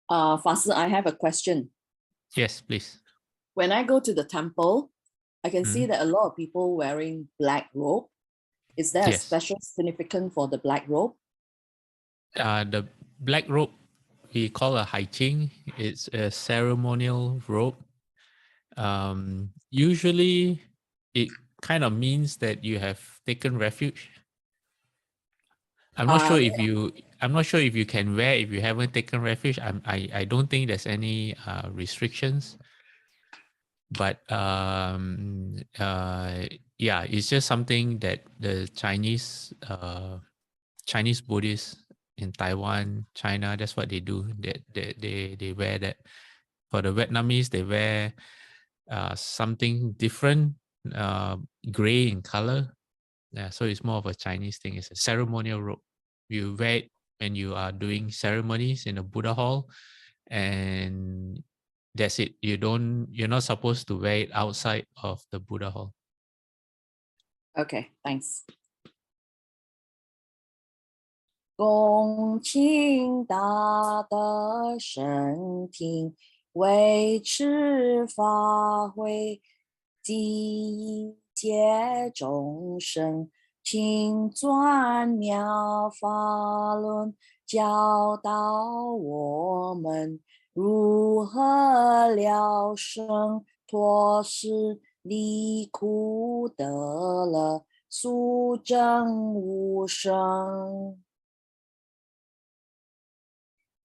Faster, I have a question. Yes, please. When I go to the temple, I can see that a lot of people wearing black robe. Is there a Yes. special significance for the black robe? The black robe we call a haiqing. It's a ceremonial robe. Usually, it kind of means that you have taken refuge. I'm not sure if you can wear if you haven't taken refuge. I don't think there's any restrictions. But yeah, it's just something that the Chinese Buddhists in Taiwan, China, that's what they do. They wear that. For the Vietnamese, they wear something different, gray in color. Yeah, so it's more of a Chinese thing. It's a ceremonial robe. You wear it when you are doing ceremonies in a Buddha hall, and that's it. You're not supposed to wear it outside of the Buddha hall. Okay, thanks. 恭请大德圣听，维持法会，集结众生，请转妙法轮，教导我们如何了生脱世离苦得乐，速证无生。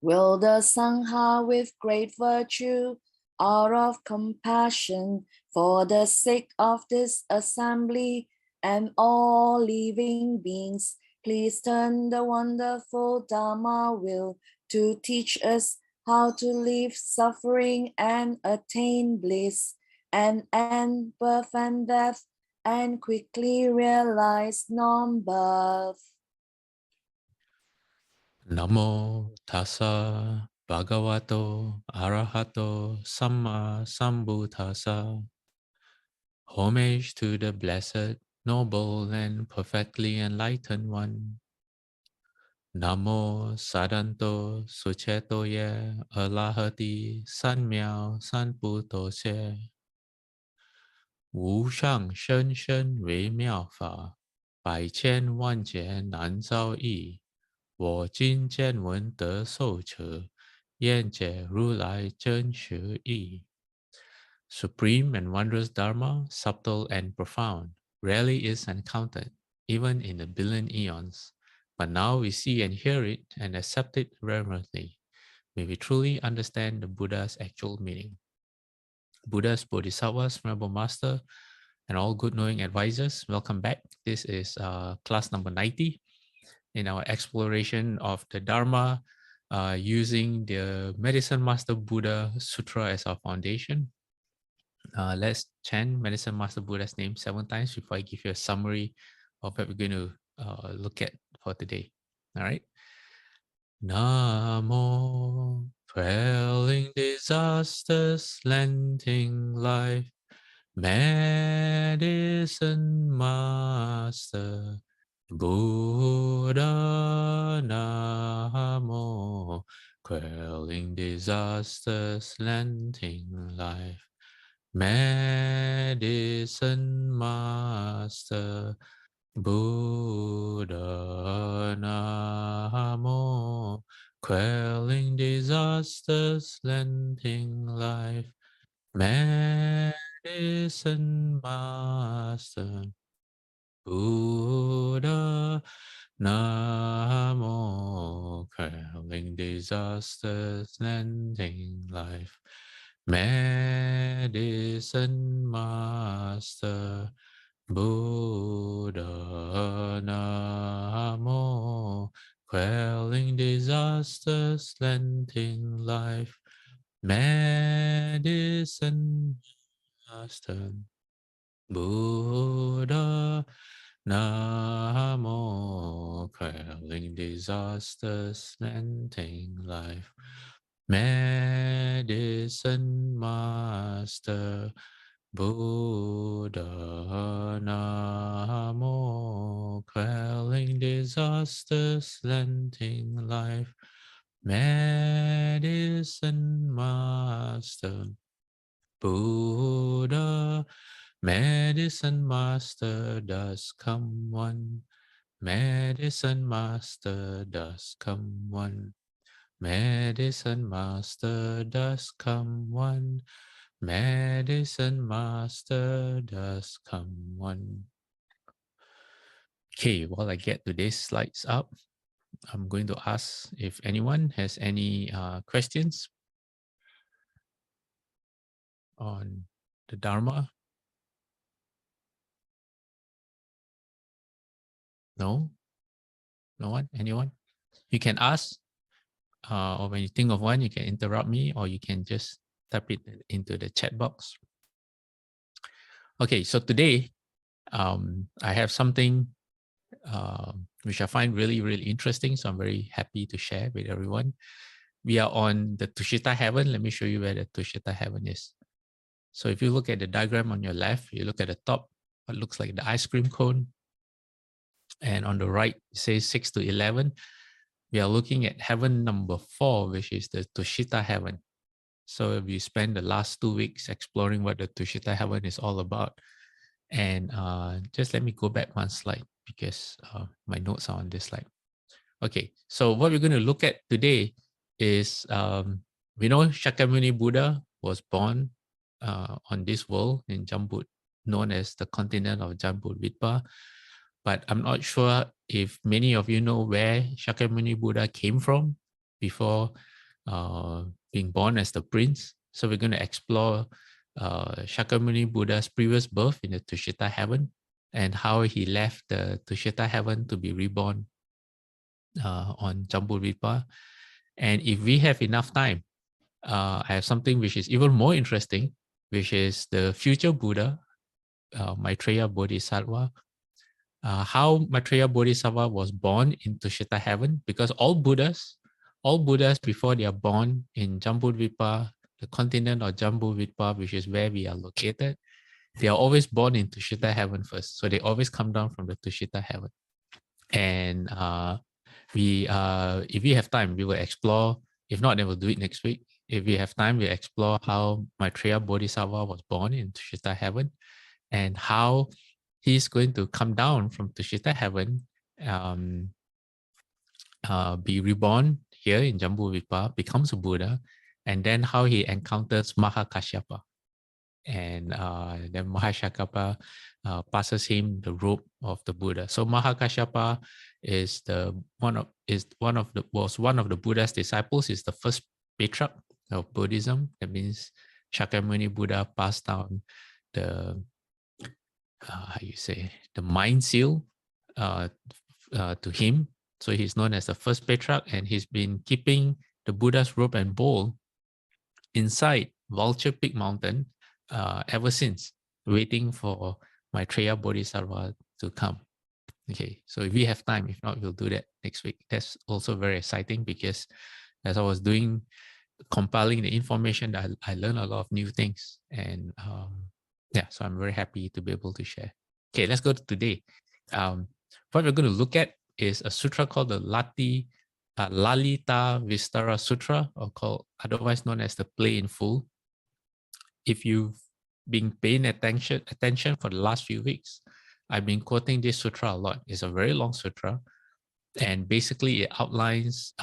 Will the Sangha with great virtue, out of compassion for the sake of this assembly and all living beings, please turn the wonderful Dharma will to teach us how to leave suffering and attain bliss, and end birth and death, and quickly realize non-birth. Namo tassa bhagavato arahato samma sambuddhassa. Homage to the blessed, noble, and perfectly enlightened one. Namo sadanto suchetoye alahati sanmiao sanputose. Wu shang shen shen wei miao fa, bai qian wan jie nan zao yi. 我今见闻得受持，愿解如来真实义。Supreme and wondrous Dharma, subtle and profound, rarely is encountered, even in a billion eons. But now we see and hear it and accept it reverently. May we truly understand the Buddha's actual meaning. Buddhas, Bodhisattvas, Venerable Master, and all good knowing advisors, welcome back. This is class number 90. In our exploration of the Dharma, using the Medicine Master Buddha Sutra as our foundation. Let's chant Medicine Master Buddha's name 7 times before I give you a summary of what we're going to look at for today. All right. Namo, quelling disasters, lending life, Medicine Master Buddha Namo, quelling disasters, lending life. Medicine Master Buddha Namo, quelling disasters, lending life. Medicine Master Buddha Namo, quelling disasters, lending life. Medicine Master Buddha Namo, quelling disasters, lending life. Medicine Master Buddha Namo, quelling disasters, lending life. Medicine Master Buddha Namo, quelling disasters, lending life. Medicine Master Buddha, Medicine Master does come one. Medicine Master does come one. Medicine Master does come one. Medicine Master does come one. Okay, while I get today's slides up, I'm going to ask if anyone has any questions on the Dharma. No? No one? Anyone? You can ask, or when you think of one, you can interrupt me, or you can just type it into the chat box. Okay, so today, I have something which I find really, really interesting. So I'm very happy to share with everyone. We are on the Tusita heaven. Let me show you where the Tusita heaven is. So if you look at the diagram on your left, you look at the top, what looks like the ice cream cone. And on the right, it says 6 to 11. We are looking at heaven number 4, which is the Tushita heaven. So we spent the last 2 weeks exploring what the Tushita heaven is all about. And just let me go back one slide because my notes are on this slide. Okay, so what we're going to look at today is, we know Shakyamuni Buddha was born on this world in Jambud, known as the continent of Jambudvipa. But I'm not sure if many of you know where Shakyamuni Buddha came from before being born as the prince. So we're going to explore Shakyamuni Buddha's previous birth in the Tushita heaven and how he left the Tushita heaven to be reborn on Jambudvipa. And if we have enough time, I have something which is even more interesting, which is the future Buddha, Maitreya Bodhisattva, how Maitreya Bodhisattva was born in Tushita heaven, because all Buddhas before they are born in Jambudvipa, the continent of Jambudvipa, which is where we are located, they are always born in Tushita heaven first. So they always come down from the Tushita heaven. And if we have time, we will explore. If not, then we'll do it next week. If we have time, we'll explore how Maitreya Bodhisattva was born in Tushita heaven and how he's going to come down from Tushita heaven, be reborn here in Jambudvipa, becomes a Buddha, and then how he encounters Mahakashyapa. And then Mahakashyapa passes him the robe of the Buddha. So Mahakashyapa is one of the Buddha's disciples. Is the first patriarch of Buddhism. That means Shakyamuni Buddha passed down the the mind seal to him. So he's known as the first patriarch, and he's been keeping the Buddha's robe and bowl inside Vulture Peak Mountain ever since, waiting for Maitreya Bodhisattva to come. Okay, so if we have time, if not, we'll do that next week. That's also very exciting because as I was compiling the information, that I learned a lot of new things. And yeah, so I'm very happy to be able to share. Okay, let's go to today. What we're going to look at is a sutra called the Lalita Vistara Sutra, or otherwise known as the Play in Full. If you've been paying attention for the last few weeks, I've been quoting this sutra a lot. It's a very long sutra, and basically it outlines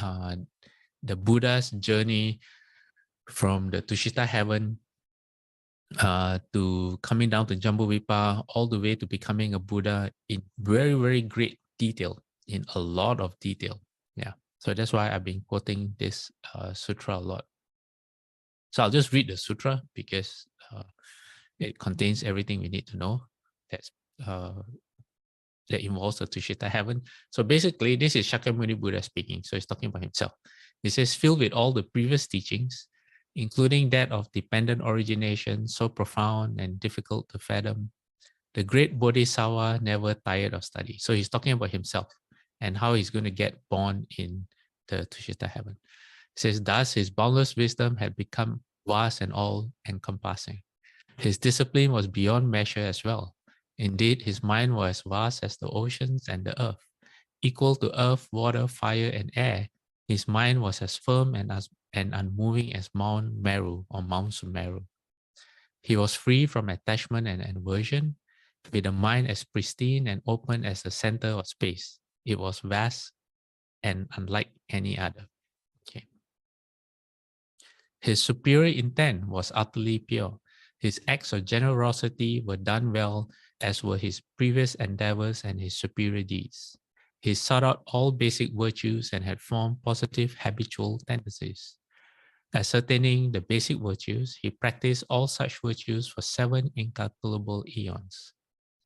the Buddha's journey from the Tushita heaven to coming down to Jambudvipa, all the way to becoming a Buddha in very, very great detail, in a lot of detail. Yeah, so that's why I've been quoting this sutra a lot. So I'll just read the sutra because it contains everything we need to know that involves the Tushita heaven. So basically, this is Shakyamuni Buddha speaking. So he's talking about himself. He says, filled with all the previous teachings, including that of dependent origination, so profound and difficult to fathom, the great Bodhisattva never tired of study. So he's talking about himself and how he's going to get born in the Tushita heaven. He says, thus his boundless wisdom had become vast and all-encompassing. His discipline was beyond measure as well. Indeed, his mind was vast as the oceans and the earth, equal to earth, water, fire, and air, His mind was as firm and unmoving as Mount Meru or Mount Sumeru. He was free from attachment and aversion, with a mind as pristine and open as the center of space. It was vast and unlike any other. Okay. His superior intent was utterly pure. His acts of generosity were done well, as were his previous endeavors and his superior deeds. He sought out all basic virtues and had formed positive habitual tendencies. Ascertaining the basic virtues, he practiced all such virtues for 7 incalculable eons.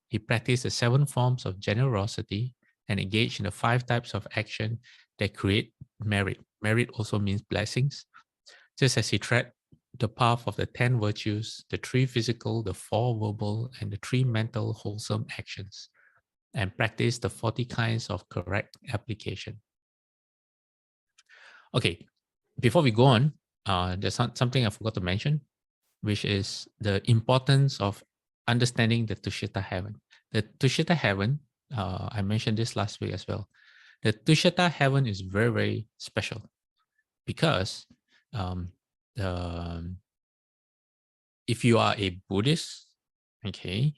He practiced the 7 forms of generosity and engaged in the 5 types of action that create merit. Merit also means blessings. Just as he tread the path of the 10 virtues, the 3 physical, the 4 verbal, and the 3 mental wholesome actions, and practiced the 40 kinds of correct application. Okay, before we go on, there's something I forgot to mention, which is the importance of understanding the Tusita heaven. The Tusita heaven, I mentioned this last week as well. The Tusita heaven is very, very special because if you are a Buddhist, okay,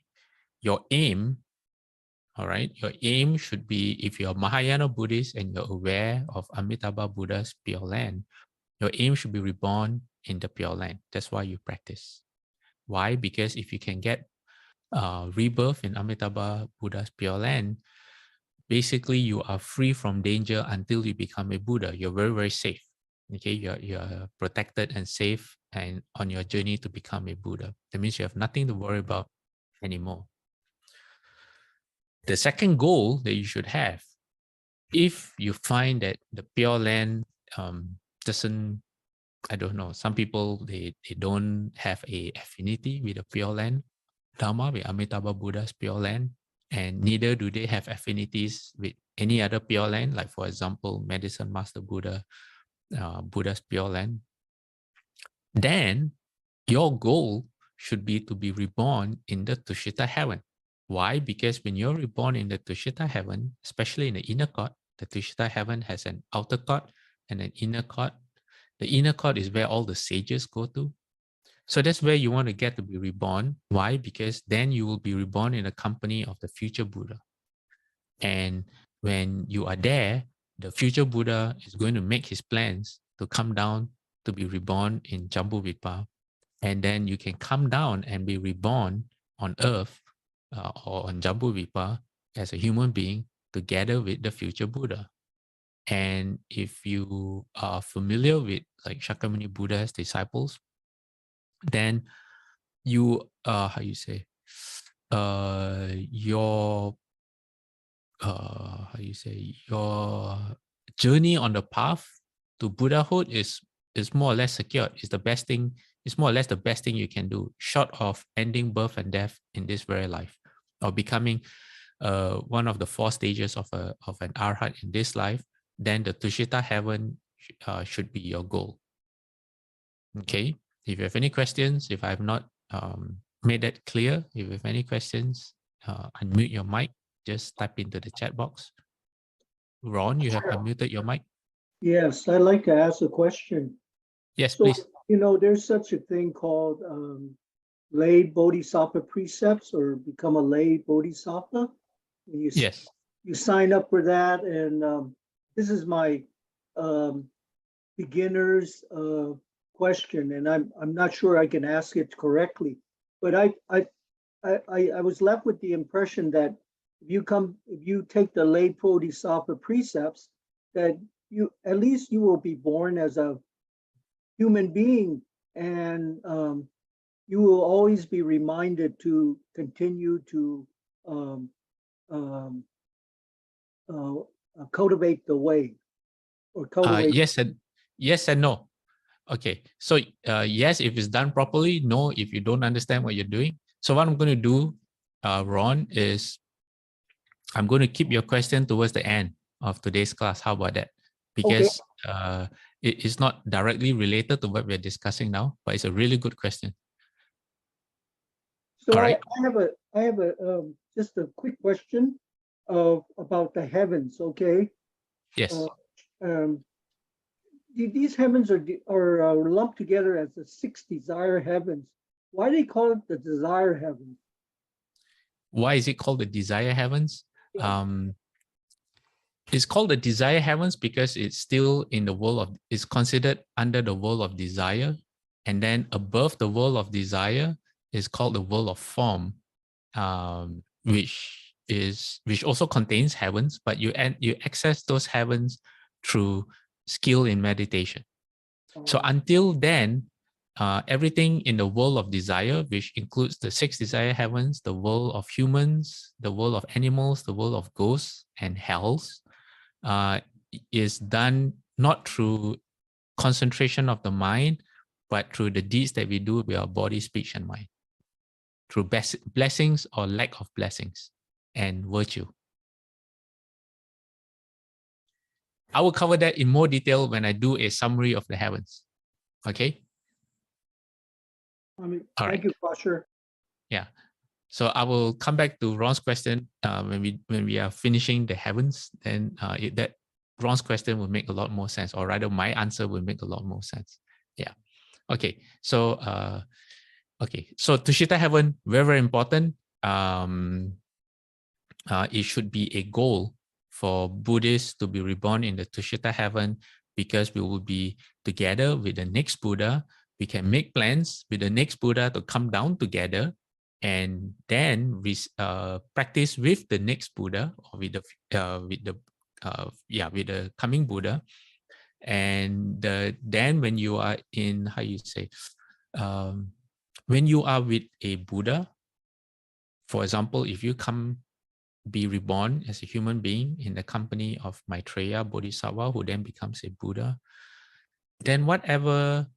your aim, all right, your aim should be, if you're Mahayana Buddhist and you're aware of Amitabha Buddha's Pure Land, your aim should be reborn in the Pure Land. That's why you practice. Why? Because if you can get rebirth in Amitabha Buddha's Pure Land, basically you are free from danger until you become a Buddha. You're very, very safe. Okay, you're protected and safe and on your journey to become a Buddha. That means you have nothing to worry about anymore. The second goal that you should have, if you find that the Pure Land doesn't, I don't know, some people, they don't have a affinity with the Pure Land Dharma, with Amitabha Buddha's Pure Land, and neither do they have affinities with any other Pure Land, like for example, Medicine Master Buddha, Buddha's Pure Land, then your goal should be to be reborn in the Tusita heaven. Why? Because when you're reborn in the Tusita heaven, especially in the inner court, the Tusita heaven has an outer court and an inner court. The inner court is where all the sages go to. So that's where you want to get to be reborn. Why? Because then you will be reborn in the company of the future Buddha. And when you are there, the future Buddha is going to make his plans to come down to be reborn in Jambudvipa. And then you can come down and be reborn on earth or on Jambudvipa as a human being together with the future Buddha. And if you are familiar with like Shakyamuni Buddha's disciples, then you how you say your your journey on the path to Buddhahood is more or less secured. It's the best thing. It's more or less the best thing you can do, short of ending birth and death in this very life, or becoming one of the 4 stages of an arhat in this life. Then the Tusita heaven should be your goal. Okay. If you have any questions, if I have not made that clear, if you have any questions, unmute your mic. Just type into the chat box. Ron, you have unmuted your mic. Yes, I'd like to ask a question. Yes, So, please. you know, there's such a thing called lay bodhisattva precepts, or become a lay bodhisattva. Yes. You sign up for that, and this is my beginner's question, and I'm not sure I can ask it correctly, but I was left with the impression that if you take the lay bodhisattva precepts, that you at least you will be born as a human being, and you will always be reminded to continue to cultivate the way, or cultivate. Yes and no. Okay, so yes, if it's done properly. No, if you don't understand what you're doing. So what I'm going to do, Ron, is I'm going to keep your question towards the end of today's class. How about that? Because it is not directly related to what we're discussing now, but it's a really good question. So all right. I have a just a quick question about the heavens. Okay. Yes. these heavens are lumped together as the 6 desire heavens. Why do they call it the desire heavens? Why is it called the desire heavens? Yeah. It's called the desire heavens because it's still in the world of, it's considered under the world of desire. And then above the world of desire is called the world of form, which also contains heavens, but you access those heavens through skill in meditation. So until then, everything in the world of desire, which includes the 6 desire heavens, the world of humans, the world of animals, the world of ghosts and hells, is done not through concentration of the mind, but through the deeds that we do with our body, speech, and mind, through blessings or lack of blessings and virtue. I will cover that in more detail when I do a summary of the heavens. Okay? Thank you, Pastor. Yeah. So I will come back to Ron's question when we are finishing the heavens. Then that Ron's question will make a lot more sense, or rather, my answer will make a lot more sense. Yeah. Okay. So So Tusita heaven, very, very important. It should be a goal for Buddhists to be reborn in the Tusita heaven, because we will be together with the next Buddha. We can make plans with the next Buddha to come down together, and then we practice with the next Buddha, or with the coming Buddha. And then when you are in, when you are with a Buddha, for example, if you come be reborn as a human being in the company of Maitreya Bodhisattva, who then becomes a Buddha, then whatever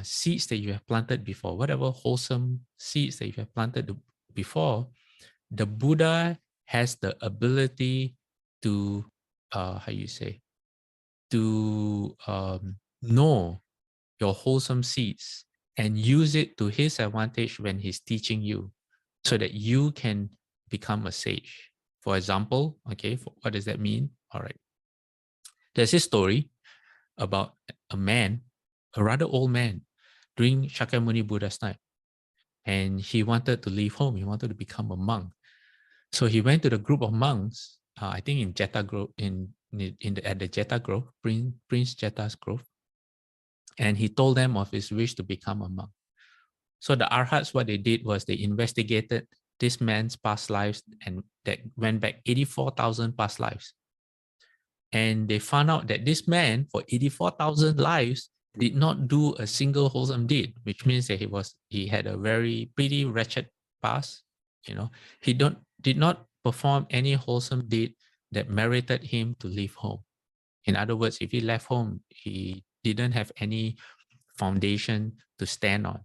seeds that you have planted before, whatever wholesome seeds that you have planted before, the Buddha has the ability to, know your wholesome seeds and use it to his advantage when he's teaching you, so that you can become a sage. For example, what does that mean? All right. There's this story about a man, a rather old man, during Shakyamuni Buddha's time. And he wanted to leave home. He wanted to become a monk. So he went to the group of monks, I think in Jetta Grove, at the Jetta Grove, Prince Jetta's Grove. And he told them of his wish to become a monk. So the Arhats, what they did was they investigated this man's past lives, and that went back 84,000 past lives. And they found out that this man, for 84,000 lives, did not do a single wholesome deed, which means that he had a pretty wretched past. He did not perform any wholesome deed that merited him to leave home. In other words, if he left home, he didn't have any foundation to stand on.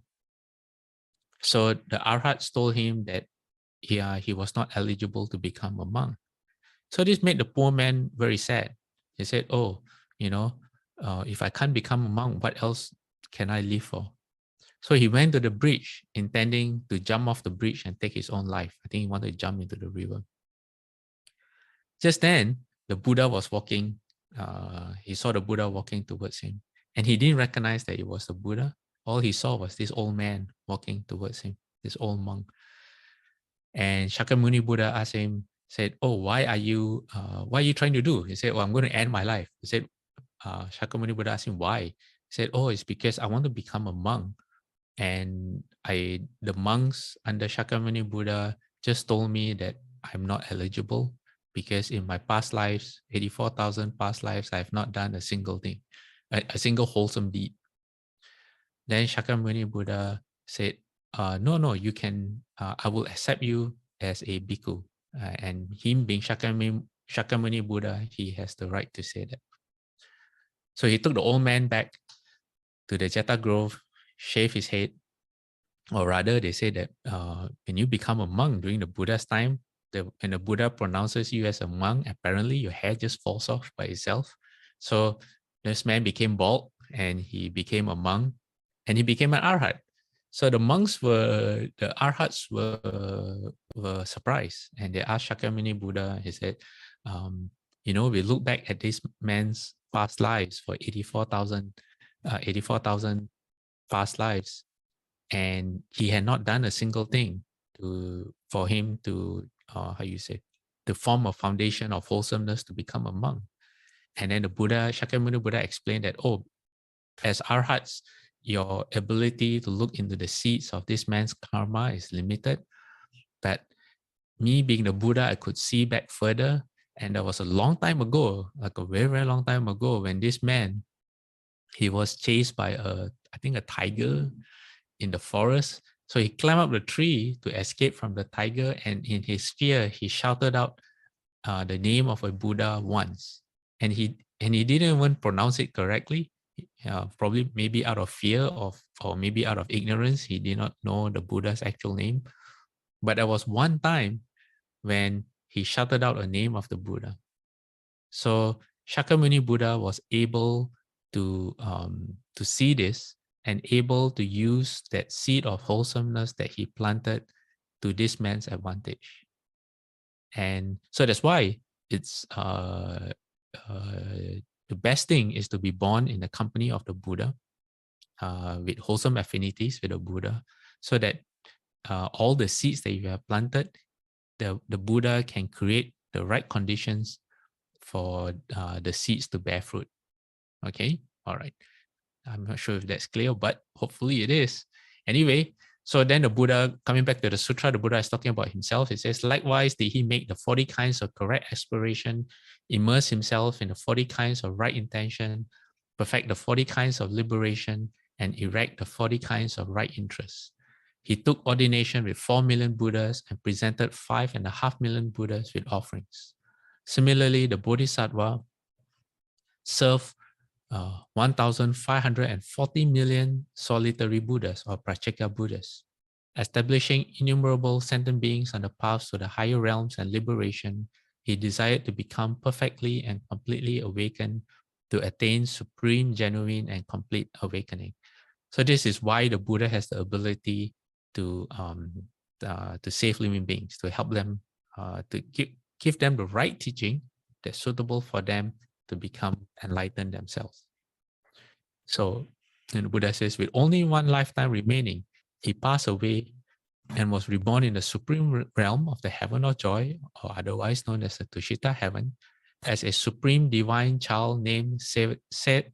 So the Arhats told him that he was not eligible to become a monk. So this made the poor man very sad. He said, if I can't become a monk, what else can I live for? So he went to the bridge, intending to jump off the bridge and take his own life. I think he wanted to jump into the river. Just then, the Buddha was walking. He saw the Buddha walking towards him, and he didn't recognize that it was the Buddha. All he saw was this old man walking towards him, this old monk. And Shakyamuni Buddha asked him, said, "Oh, what are you trying to do?" He said, "Well, I'm going to end my life." He said, Shakyamuni Buddha asked him why. He said, "Oh, it's because I want to become a monk. And the monks under Shakyamuni Buddha just told me that I'm not eligible because in my past lives, 84,000 past lives, I have not done a single thing, a single wholesome deed." Then Shakyamuni Buddha said, no, you can, I will accept you as a bhikkhu. And him being Shakyamuni Buddha, he has the right to say that. So he took the old man back to the Jetta Grove, shaved his head, or rather they say that when you become a monk during the Buddha's time, when the Buddha pronounces you as a monk, apparently your hair just falls off by itself. So this man became bald and he became a monk and he became an Arhat. So the Arhats were surprised, and they asked Shakyamuni Buddha, he said, we look back at this man's past lives, for 84,000 past lives, and he had not done a single thing for him to to form a foundation of wholesomeness to become a monk. And then the Buddha, Shakyamuni Buddha, explained that, oh, as arhats, your ability to look into the seeds of this man's karma is limited. But me being the Buddha, I could see back further. And that was a long time ago, like a very, very long time ago, when this man, he was chased by I think a tiger in the forest. So he climbed up the tree to escape from the tiger. And in his fear, he shouted out the name of a Buddha once. And he didn't even pronounce it correctly. Probably maybe out of fear or maybe out of ignorance. He did not know the Buddha's actual name. But there was one time when he shouted out a name of the Buddha. So Shakyamuni Buddha was able to see this and able to use that seed of wholesomeness that he planted to this man's advantage. And so that's why it's the best thing is to be born in the company of the Buddha, with wholesome affinities with the Buddha, so that all the seeds that you have planted, the Buddha can create the right conditions for the seeds to bear fruit. Okay, all right. I'm not sure if that's clear, but hopefully it is. Anyway, so then the Buddha, coming back to the sutra, the Buddha is talking about himself. It says, likewise, did he make the 40 kinds of correct aspiration, immerse himself in the 40 kinds of right intention, perfect the 40 kinds of liberation, and erect the 40 kinds of right interest. He took ordination with 4 million Buddhas and presented 5.5 million Buddhas with offerings. Similarly, the Bodhisattva served 1,540 million solitary Buddhas or Pratyeka Buddhas, establishing innumerable sentient beings on the paths to the higher realms and liberation. He desired to become perfectly and completely awakened to attain supreme, genuine, and complete awakening. So this is why the Buddha has the ability to save living beings, to help them, to give them the right teaching that's suitable for them to become enlightened themselves. So, and the Buddha says, with only one lifetime remaining, he passed away and was reborn in the supreme realm of the heaven of joy, or otherwise known as the Tusita heaven, as a supreme divine child named Sveta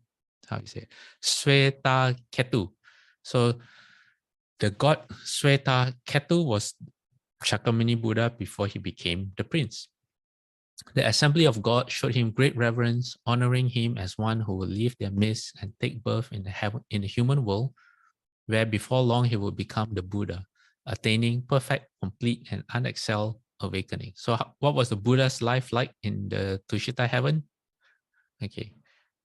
Ketu. So the god Sveta Ketu was Shakyamuni Buddha before he became the prince. The assembly of God showed him great reverence, honoring him as one who will leave their midst and take birth in the human world, where before long he will become the Buddha, attaining perfect, complete, and unexcelled awakening. So what was the Buddha's life like in the Tusita heaven? Okay,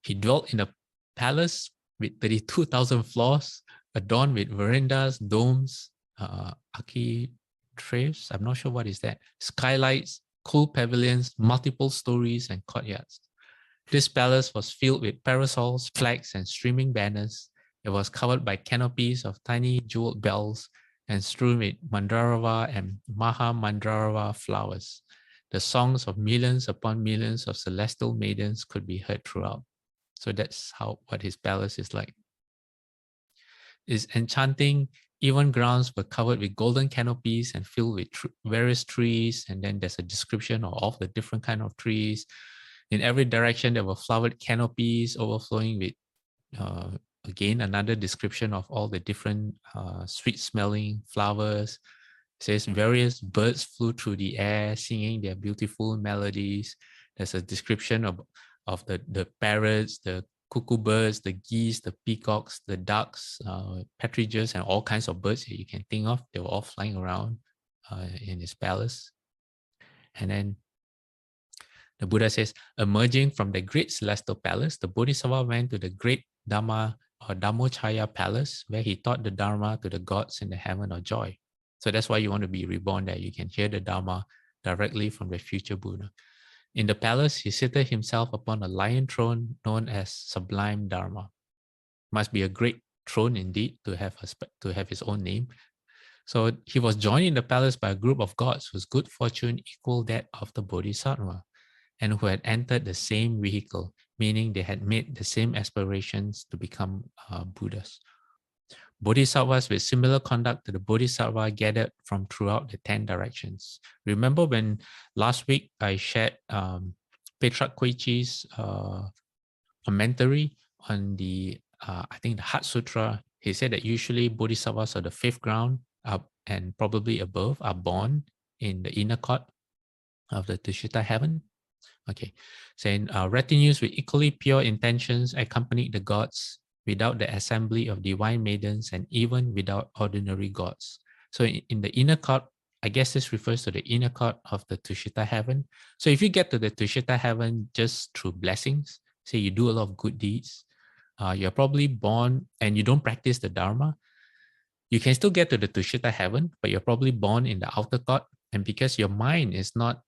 he dwelt in a palace with 32,000 floors, adorned with verandas, domes, architraves, I'm not sure what is that, skylights, cool pavilions, multiple stories, and courtyards. This palace was filled with parasols, flags, and streaming banners. It was covered by canopies of tiny jeweled bells and strewn with Mandarava and Maha Mandarava flowers. The songs of millions upon millions of celestial maidens could be heard throughout. So that's what his palace is like. It's enchanting. Even grounds were covered with golden canopies and filled with various trees. And then there's a description of all the different kind of trees. In every direction, there were flowered canopies overflowing with, again, another description of all the different sweet-smelling flowers. It says various birds flew through the air, singing their beautiful melodies. There's a description of the parrots, the cuckoo birds, the geese, the peacocks, the ducks, partridges, and all kinds of birds that you can think of. They were all flying around in his palace. And then the Buddha says, emerging from the great celestial palace, the Bodhisattva went to the great Dhamma or Dhammochaya palace, where he taught the Dharma to the gods in the heaven of joy. So that's why you want to be reborn there. You can hear the Dharma directly from the future Buddha. In the palace, he seated himself upon a lion throne known as Sublime Dharma. Must be a great throne indeed to have his own name. So he was joined in the palace by a group of gods whose good fortune equaled that of the Bodhisattva, and who had entered the same vehicle, meaning they had made the same aspirations to become Buddhas. Bodhisattvas with similar conduct to the Bodhisattva gathered from throughout the 10 directions. Remember when last week I shared Petrak Koichi's commentary on the, I think the Heart Sutra. He said that usually Bodhisattvas of the 5th ground up and probably above are born in the inner court of the Tusita heaven. Okay, saying retinues with equally pure intentions accompanied the gods without the assembly of divine maidens and even without ordinary gods. So in the inner court, I guess this refers to the inner court of the Tushita heaven. So if you get to the Tushita heaven just through blessings, say you do a lot of good deeds, you're probably born and you don't practice the Dharma, you can still get to the Tushita heaven, but you're probably born in the outer court. And because your mind is not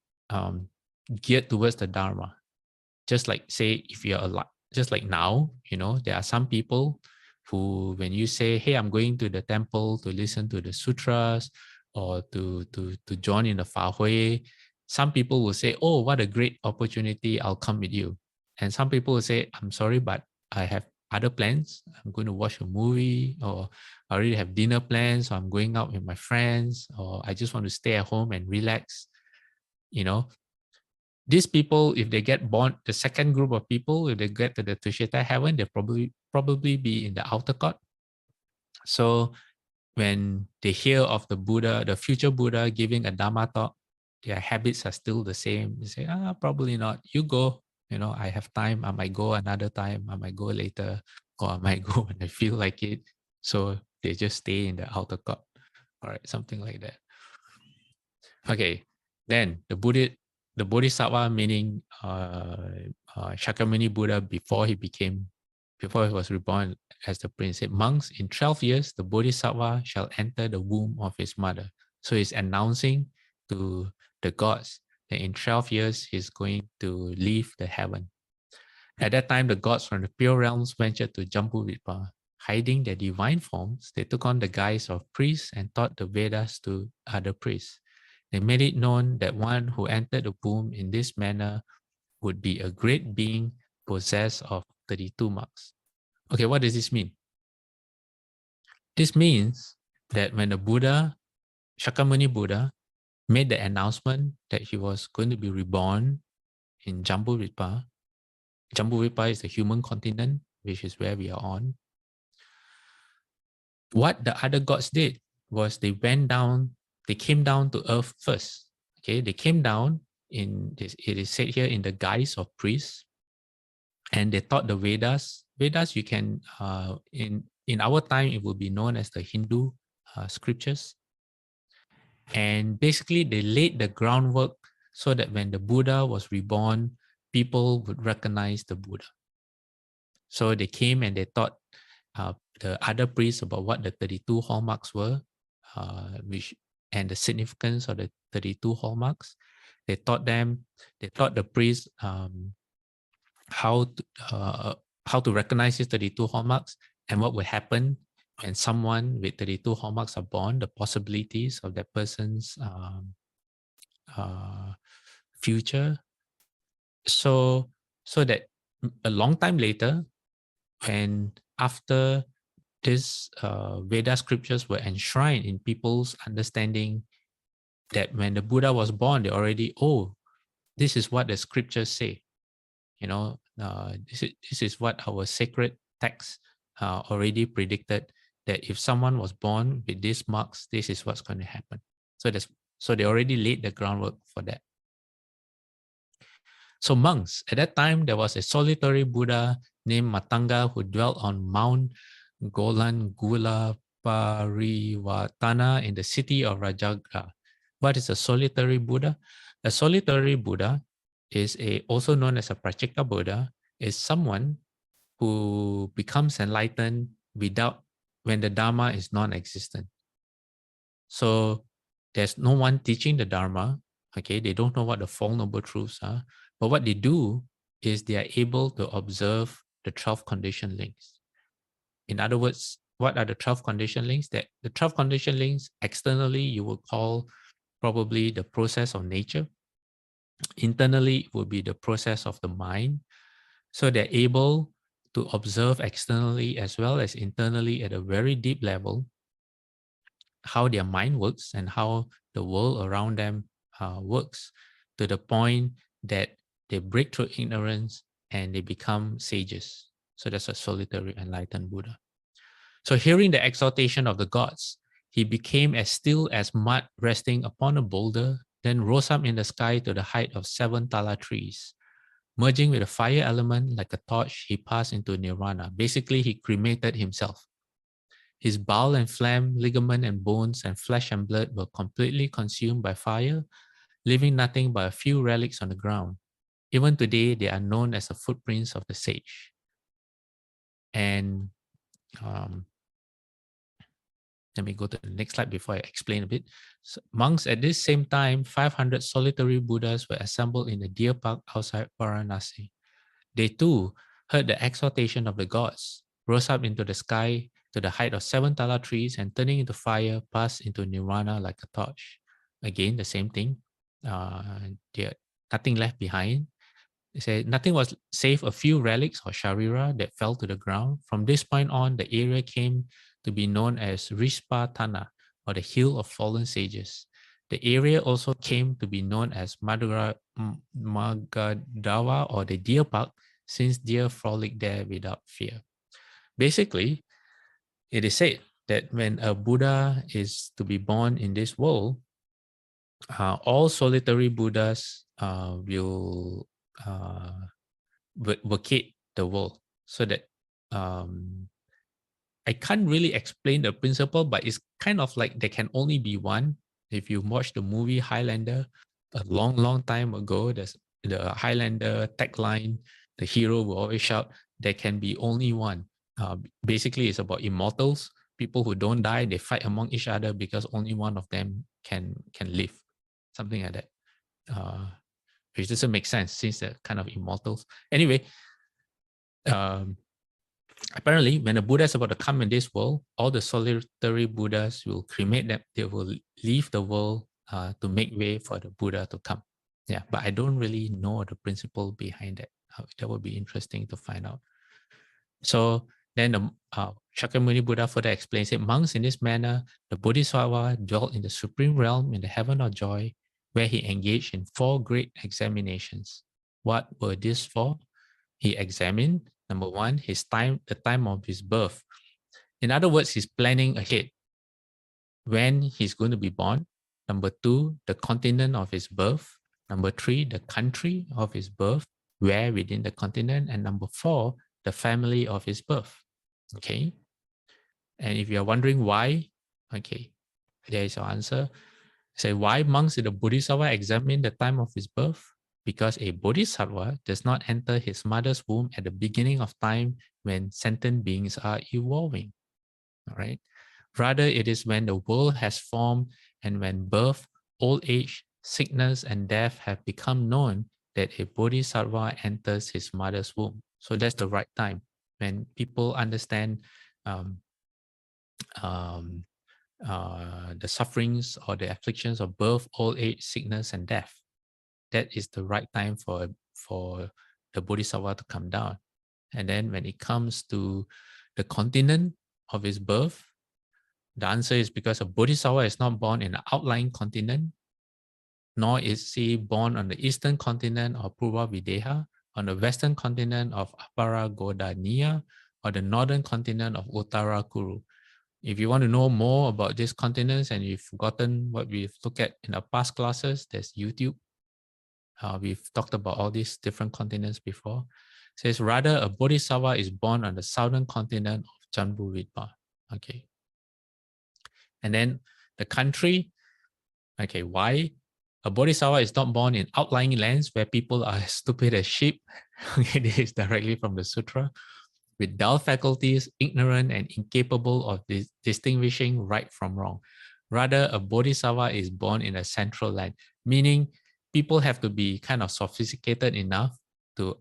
geared towards the Dharma, just like say if you're alive, just like now, you know, there are some people who, when you say, hey, I'm going to the temple to listen to the sutras or to join in the Fa Hui, some people will say, oh, what a great opportunity, I'll come with you. And some people will say, I'm sorry, but I have other plans. I'm going to watch a movie, or I already have dinner plans, or I'm going out with my friends, or I just want to stay at home and relax. You know, these people, if they get born, the second group of people, if they get to the Tushita heaven, they'll probably be in the outer court. So when they hear of the Buddha, the future Buddha giving a Dhamma talk, their habits are still the same. They say, probably not. You go. You know, I have time. I might go another time. I might go later, or I might go when I feel like it. So they just stay in the outer court. All right, something like that. Okay, then the Bodhisattva, meaning Shakyamuni Buddha, before he was reborn as the prince, said, monks, in 12 years, the Bodhisattva shall enter the womb of his mother. So he's announcing to the gods that in 12 years, he's going to leave the heaven. At that time, the gods from the pure realms ventured to Jambudvipa. Hiding their divine forms, they took on the guise of priests and taught the Vedas to other priests. They made it known that one who entered the womb in this manner would be a great being possessed of 32 marks. Okay, what does this mean? This means that when the Buddha, Shakyamuni Buddha, made the announcement that he was going to be reborn in Jambudvipa, Jambudvipa is the human continent, which is where we are on. What the other gods did was they came down to earth first. Okay, they came down in this, it is said here, in the guise of priests, and they taught the Vedas. Vedas, you can in our time it will be known as the Hindu scriptures. And basically they laid the groundwork so that when the Buddha was reborn, people would recognize the Buddha. So they came and they taught the other priests about what the 32 hallmarks were, and the significance of the 32 hallmarks. They taught the priests how to recognize these 32 hallmarks and what would happen when someone with 32 hallmarks are born, the possibilities of that person's future. So that a long time later, when after these Veda scriptures were enshrined in people's understanding, that when the Buddha was born, they already, this is what the scriptures say. You know, this is what our sacred texts already predicted, that if someone was born with these marks, this is what's going to happen. So they already laid the groundwork for that. So monks, at that time, there was a solitary Buddha named Matanga who dwelt on Mount Golan Gula Parivatana in the city of Rajagra. What is a solitary Buddha? A solitary Buddha is also known as a Prachika Buddha, is someone who becomes enlightened when the Dharma is non-existent. So there's no one teaching the Dharma. Okay, they don't know what the Four Noble Truths are. But what they do is they are able to observe the 12 conditioned links. In other words, what are the 12 conditioned links? The 12 conditioned links, externally, you would call probably the process of nature. Internally, it would be the process of the mind. So they're able to observe externally as well as internally at a very deep level how their mind works and how the world around them works, to the point that they break through ignorance and they become sages. So that's a solitary enlightened Buddha. So hearing the exhortation of the gods, he became as still as mud resting upon a boulder, then rose up in the sky to the height of 7 tala trees. Merging with the fire element like a torch, he passed into nirvana. Basically, he cremated himself. His bowel and phlegm, ligament and bones, and flesh and blood were completely consumed by fire, leaving nothing but a few relics on the ground. Even today, they are known as the footprints of the sage. And let me go to the next slide before I explain a bit. So monks at this same time, 500 solitary Buddhas were assembled in the deer park outside Varanasi. They too heard the exhortation of the gods, rose up into the sky to the height of 7 tala trees, and turning into fire, passed into nirvana like a torch. Again, the same thing. Nothing left behind. They said nothing was save a few relics or sharira that fell to the ground. From this point on, the area came to be known as Rispa Tana, or the Hill of Fallen Sages. The area also came to be known as Magadawa, or the Deer Park, since deer frolic there without fear. Basically, it is said that when a Buddha is to be born in this world, all solitary Buddhas will vacate the world, so that I can't really explain the principle, but it's kind of like there can only be one. If you watch the movie Highlander a long time ago, there's the Highlander tagline, the hero will always shout, there can be only one. Basically, it's about immortals, people who don't die, they fight among each other because only one of them can live, something like that. Which doesn't make sense since they're kind of immortals. Anyway, apparently, when a Buddha is about to come in this world, all the solitary Buddhas will cremate them. They will leave the world to make way for the Buddha to come. Yeah, but I don't really know the principle behind that. That would be interesting to find out. So then the Shakyamuni Buddha further explains it, monks in this manner, the Bodhisattva dwelt in the supreme realm in the heaven of joy, where he engaged in 4 great examinations. What were these 4? He examined, number 1, the time of his birth. In other words, he's planning ahead when he's going to be born. Number 2, the continent of his birth. Number 3, the country of his birth, where within the continent. And number 4, the family of his birth. Okay. And if you're wondering why, okay, there is your answer. Say, why monks in the Bodhisattva examine the time of his birth? Because a Bodhisattva does not enter his mother's womb at the beginning of time when sentient beings are evolving. All right. Rather, it is when the world has formed and when birth, old age, sickness, and death have become known that a Bodhisattva enters his mother's womb. So that's the right time when people understand the sufferings or the afflictions of birth, old age, sickness, and death. That is the right time for the Bodhisattva to come down. And then when it comes to the continent of his birth, the answer is because a Bodhisattva is not born in an outlying continent, nor is he born on the eastern continent of Purva Videha, on the western continent of Apara Godaniya, or the northern continent of Uttara Kuru. If you want to know more about these continents and you've forgotten what we've looked at in our past classes, there's YouTube. We've talked about all these different continents before. It says, rather, a Bodhisattva is born on the southern continent of Jambu-Ridpa. Okay. And then the country, okay, why? A Bodhisattva is not born in outlying lands where people are as stupid as sheep. Okay, this is directly from the Sutra. With dull faculties, ignorant and incapable of distinguishing right from wrong. Rather, a Bodhisattva is born in a central land, meaning people have to be kind of sophisticated enough to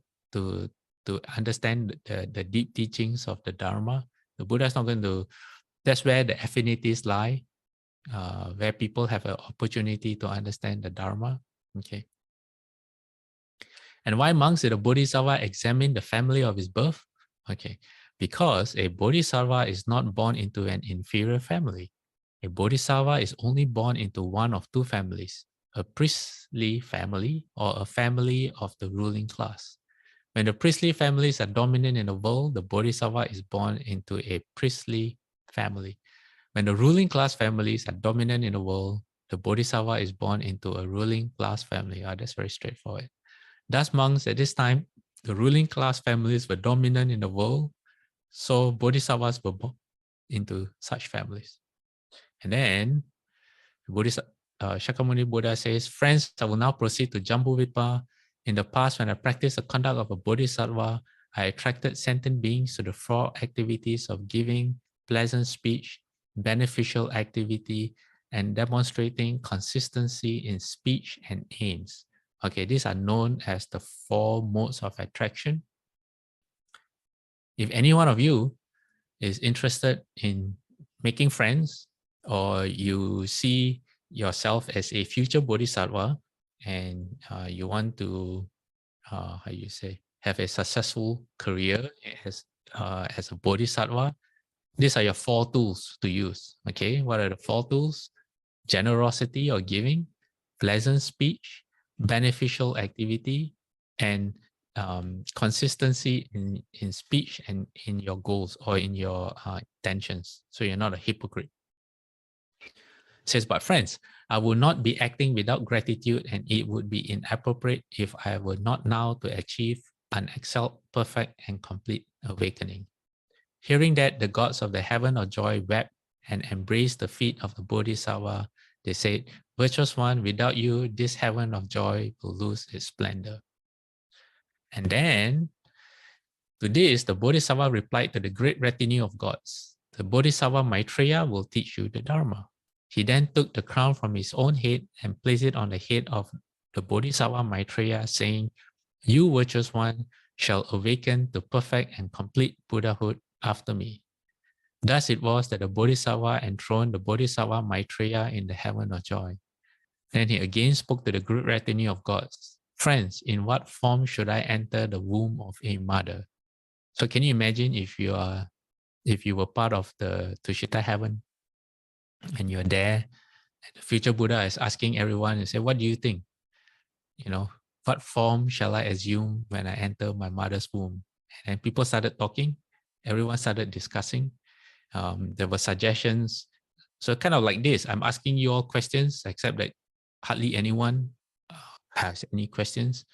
understand the deep teachings of the Dharma. The Buddha is not going to, that's where the affinities lie, where people have an opportunity to understand the Dharma. Okay. And why monks did a Bodhisattva examine the family of his birth? Okay, because a Bodhisattva is not born into an inferior family. A Bodhisattva is only born into one of two families, a priestly family or a family of the ruling class. When the priestly families are dominant in the world, the Bodhisattva is born into a priestly family. When the ruling class families are dominant in the world, the Bodhisattva is born into a ruling class family. That's very straightforward. Thus, monks at this time, the ruling class families were dominant in the world, so Bodhisattvas were born into such families. And then Shakyamuni Buddha says, friends, I will now proceed to Jambudvipa. In the past, when I practiced the conduct of a Bodhisattva, I attracted sentient beings to the four activities of giving, pleasant speech, beneficial activity, and demonstrating consistency in speech and aims. Okay, these are known as the four modes of attraction. If any one of you is interested in making friends, or you see yourself as a future Bodhisattva and you want to, have a successful career as a Bodhisattva, these are your four tools to use. Okay, what are the four tools? Generosity or giving, pleasant speech, beneficial activity, and consistency in speech and in your goals or in your intentions. So you're not a hypocrite. It says, but friends, I will not be acting without gratitude, and it would be inappropriate if I were not now to achieve an excellent, perfect, and complete awakening. Hearing that, the gods of the heaven of joy wept and embraced the feet of the Bodhisattva. They said, virtuous one, without you, this heaven of joy will lose its splendor. And then, to this, the Bodhisattva replied to the great retinue of gods, the Bodhisattva Maitreya will teach you the Dharma. He then took the crown from his own head and placed it on the head of the Bodhisattva Maitreya, saying, you, virtuous one, shall awaken to perfect and complete Buddhahood after me. Thus it was that the Bodhisattva enthroned the Bodhisattva Maitreya in the heaven of joy. Then he again spoke to the great retinue of gods. Friends, in what form should I enter the womb of a mother? So can you imagine if you were part of the Tusita heaven and you're there, and the future Buddha is asking everyone and say, what do you think? What form shall I assume when I enter my mother's womb? And people started talking. Everyone started discussing. There were suggestions. So kind of like this, I'm asking you all questions, except that hardly anyone has any questions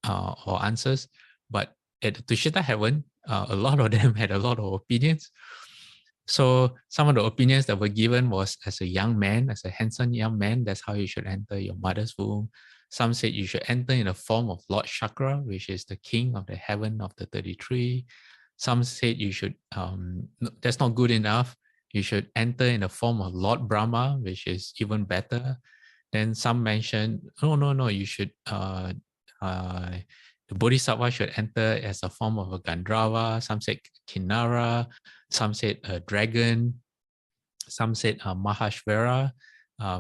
or answers. But at the Tushita heaven, a lot of them had a lot of opinions. So some of the opinions that were given was, as a young man, as a handsome young man, that's how you should enter your mother's womb. Some said you should enter in the form of Lord Chakra, which is the king of the heaven of the 33. Some said you should, that's not good enough. You should enter in the form of Lord Brahma, which is even better. Then some mentioned, no, you should, the Bodhisattva should enter as a form of a Gandharva. Some said Kinnara. Some said a dragon. Some said Mahashvara,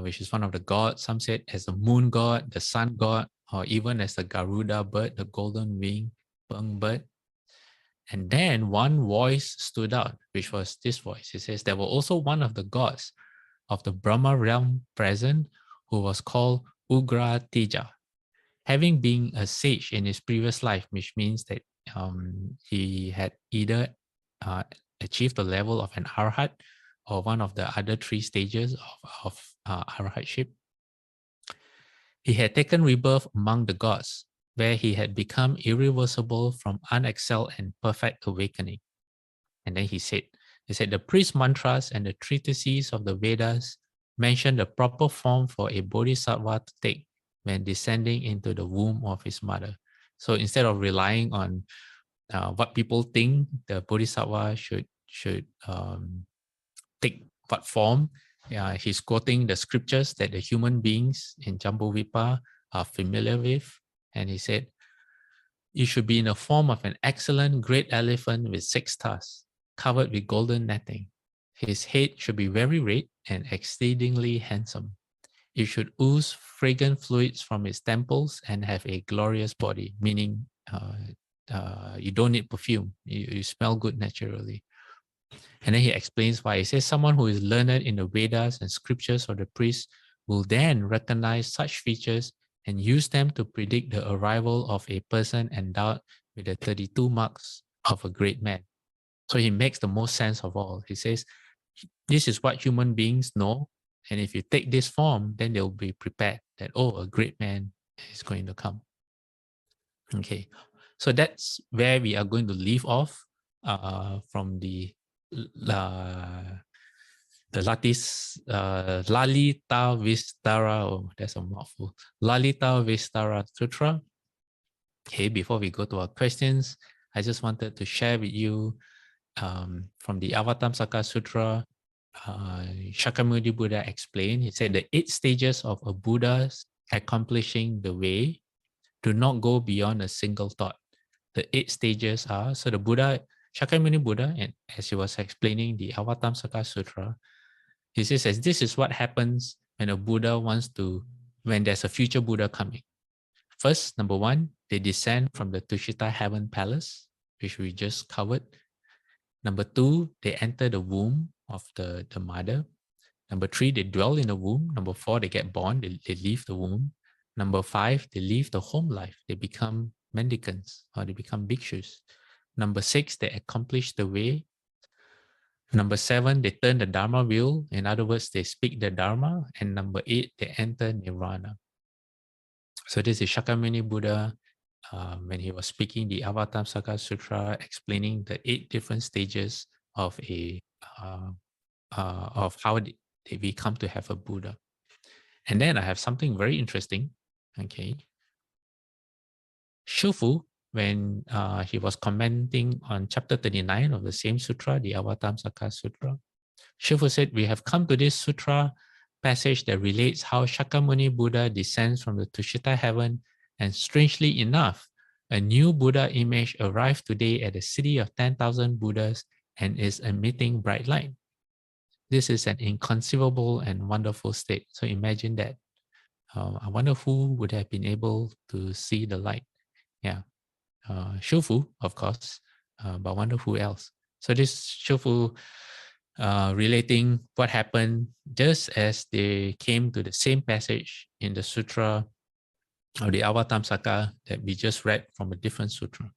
which is one of the gods. Some said as a moon god, the sun god, or even as the Garuda bird, the golden wing bird. And then one voice stood out, which was this voice. It says, there were also one of the gods of the Brahma realm present, who was called Ugra Teja. Having been a sage in his previous life, which means that he had either achieved the level of an arhat or one of the other three stages of arhatship. He had taken rebirth among the gods, where he had become irreversible from unexcelled and perfect awakening. And then he said, the priest mantras and the treatises of the Vedas mention the proper form for a bodhisattva to take when descending into the womb of his mother. So instead of relying on what people think the bodhisattva should take what form, he's quoting the scriptures that the human beings in Jambudvipa are familiar with. And he said, you should be in the form of an excellent great elephant with 6 tusks, covered with golden netting. His head should be very red and exceedingly handsome. It should ooze fragrant fluids from its temples and have a glorious body, meaning you don't need perfume. You smell good naturally. And then he explains why. He says someone who is learned in the Vedas and scriptures of the priest will then recognize such features and use them to predict the arrival of a person endowed with the 32 marks of a great man. So he makes the most sense of all. He says, this is what human beings know. And if you take this form, then they'll be prepared that, oh, a great man is going to come. Okay, so that's where we are going to leave off from the Lalita Vistara, oh, that's a mouthful, Lalita Vistara Sutra. Okay, before we go to our questions, I just wanted to share with you from the Avatamsaka Sutra. Shakyamuni Buddha explained, he said the 8 stages of a Buddha's accomplishing the way do not go beyond a single thought. The 8 stages are, so the Buddha, Shakyamuni Buddha, and as he was explaining the Avatamsaka Sutra, he says, this is what happens when a Buddha wants to, when there's a future Buddha coming. First, number 1, they descend from the Tusita heaven palace, which we just covered. Number 2, they enter the womb of the mother. Number 3, they dwell in the womb. Number 4, they get born, they leave the womb. Number 5, they leave the home life. They become mendicants or they become bhikshus. Number 6, they accomplish the way. Number 7, they turn the Dharma wheel. In other words, they speak the Dharma. And number 8, they enter Nirvana. So this is Shakyamuni Buddha when he was speaking the Avatamsaka Sutra, explaining the 8 different stages of of how we come to have a Buddha. And then I have something very interesting. Okay, Shufu, when he was commenting on chapter 39 of the same sutra, the Avatamsaka Sutra, Shufu said, we have come to this sutra passage that relates how Shakyamuni Buddha descends from the Tusita heaven, and strangely enough, a new Buddha image arrived today at the city of 10,000 Buddhas and is emitting bright light. This is an inconceivable and wonderful state. So imagine that. I wonder who would have been able to see the light. Yeah, Shufu, of course, but I wonder who else. So this Shufu relating what happened just as they came to the same passage in the sutra of the Avatamsaka that we just read from a different sutra.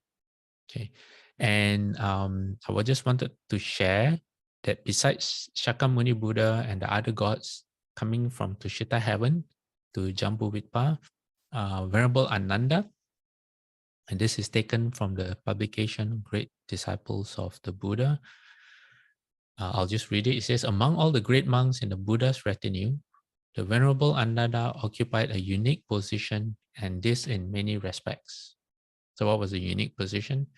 Okay, and I just wanted to share that besides Shakyamuni Buddha and the other gods coming from Tusita heaven to Jambudvipa, Venerable Ananda, and this is taken from the publication Great Disciples of the Buddha. I'll just read it. It says, among all the great monks in the Buddha's retinue, the Venerable Ananda occupied a unique position, and this in many respects. So what was the unique position?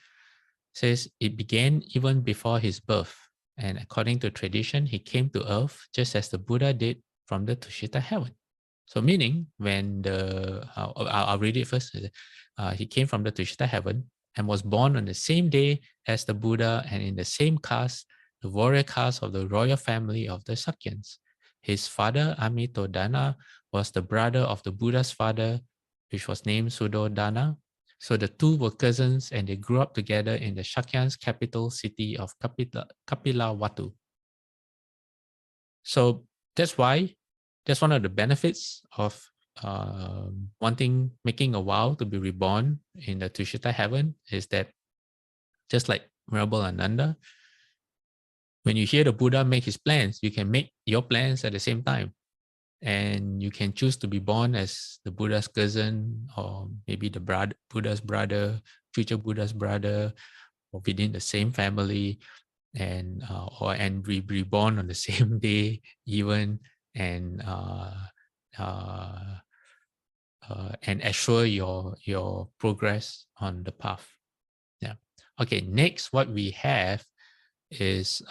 It says, it began even before his birth, and according to tradition, he came to earth just as the Buddha did from the Tusita heaven. So meaning, when I'll read it first. He came from the Tusita heaven and was born on the same day as the Buddha and in the same caste, the warrior caste of the royal family of the Sakyans. His father, Amitodana, was the brother of the Buddha's father, which was named Suddhodana. So the two were cousins and they grew up together in the Shakyans' capital city of Kapilavatthu. So that's why, that's one of the benefits of making a vow to be reborn in the Tusita heaven, is that just like Venerable Ananda, when you hear the Buddha make his plans, you can make your plans at the same time. And you can choose to be born as the Buddha's cousin, or maybe the Buddha's brother, future Buddha's brother, or within the same family, and be reborn on the same day even, and assure your progress on the path. Yeah. Okay. Next, what we have is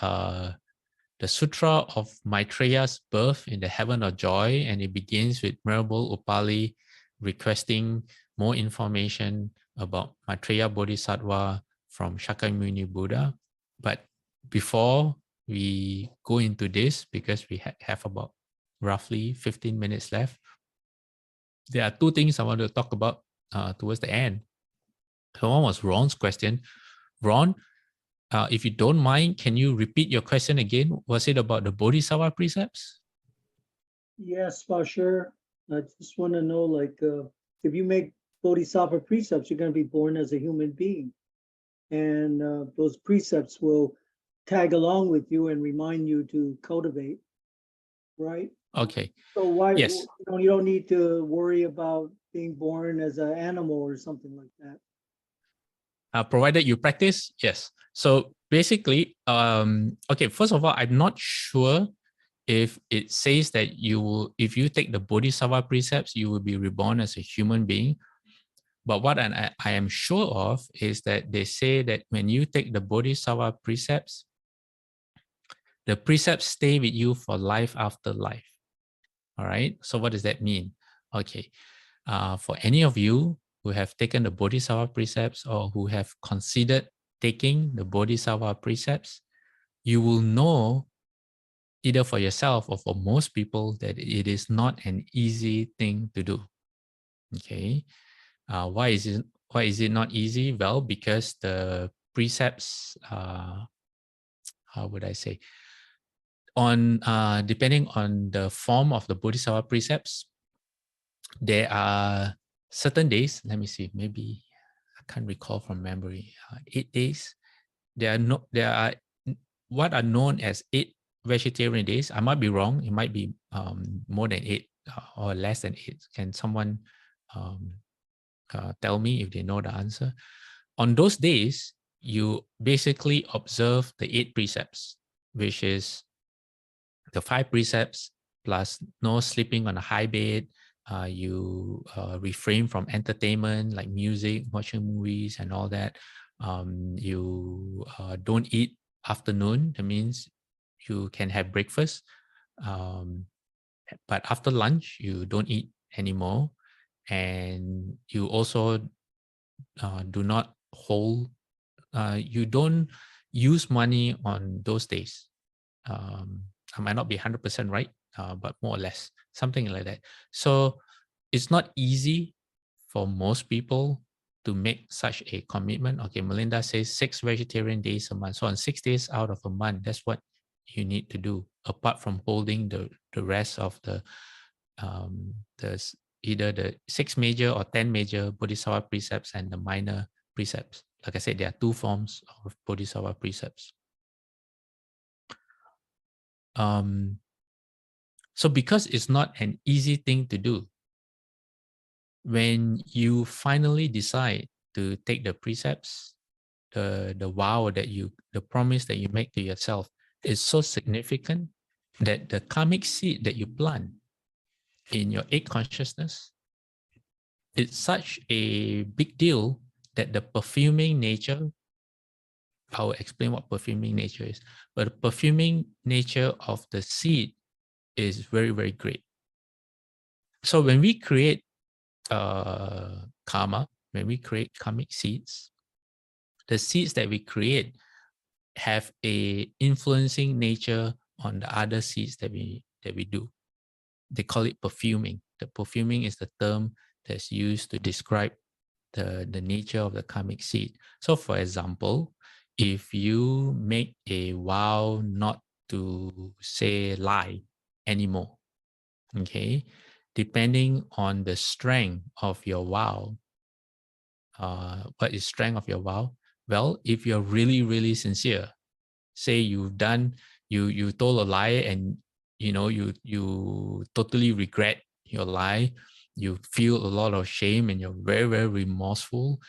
the Sutra of Maitreya's birth in the heaven of joy, and it begins with Venerable Upali requesting more information about Maitreya Bodhisattva from Shakyamuni Buddha. But before we go into this, because we have about roughly 15 minutes left. There are two things I want to talk about towards the end. So one was Ron's question. Ron, if you don't mind, can you repeat your question again? Was it about the Bodhisattva precepts? Yes, for sure. I just want to know, like, if you make Bodhisattva precepts, you're going to be born as a human being. And those precepts will tag along with you and remind you to cultivate, right? Okay. So why, Yes. you don't need to worry about being born as an animal or something like that. Provided you practice, yes. So basically, okay, first of all, I'm not sure if it says that you will, if you take the Bodhisattva precepts, you will be reborn as a human being. But what I am sure of is that they say that when you take the Bodhisattva precepts, the precepts stay with you for life after life. All right. So what does that mean? Okay. For any of you who have taken the Bodhisattva precepts or who have considered taking the Bodhisattva precepts, you will know either for yourself or for most people that it is not an easy thing to do. Okay. Why is it not easy? Well, because the precepts, how would I say, on depending on the form of the Bodhisattva precepts, there are certain days. Let me see. Maybe I can't recall from memory. 8 days. There are what are known as 8 vegetarian days. I might be wrong. It might be more than 8 or less than 8. Can someone tell me if they know the answer? On those days, you basically observe the 8 precepts, which is the 5 precepts plus no sleeping on a high bed. You refrain from entertainment like music, watching movies, and all that. You don't eat afternoon. That means you can have breakfast, but after lunch you don't eat anymore, and you also do not hold. You don't use money on those days. I might not be 100% right, but more or less, something like that. So it's not easy for most people to make such a commitment. Okay, Melinda says 6 vegetarian days a month. So on 6 days out of a month, that's what you need to do, apart from holding the rest of the either the 6 major or 10 major Bodhisattva precepts and the minor precepts. Like I said, there are 2 forms of Bodhisattva precepts. So because it's not an easy thing to do, when you finally decide to take the precepts, the vow that the promise that you make to yourself is so significant that the karmic seed that you plant in your 8 consciousness, it's such a big deal that the perfuming nature, I will explain what perfuming nature is, but the perfuming nature of the seed is very, very great. So when we create karma, when we create karmic seeds, the seeds that we create have a influencing nature on the other seeds that we do. They call it perfuming. The perfuming is the term that's used to describe the nature of the karmic seed. So for example, if you make a vow not to say lie anymore, okay, depending on the strength of your vow, what is strength of your vow? Well, if you're really, really sincere, say you've done, you told a lie and you totally regret your lie, you feel a lot of shame and you're very, very remorseful,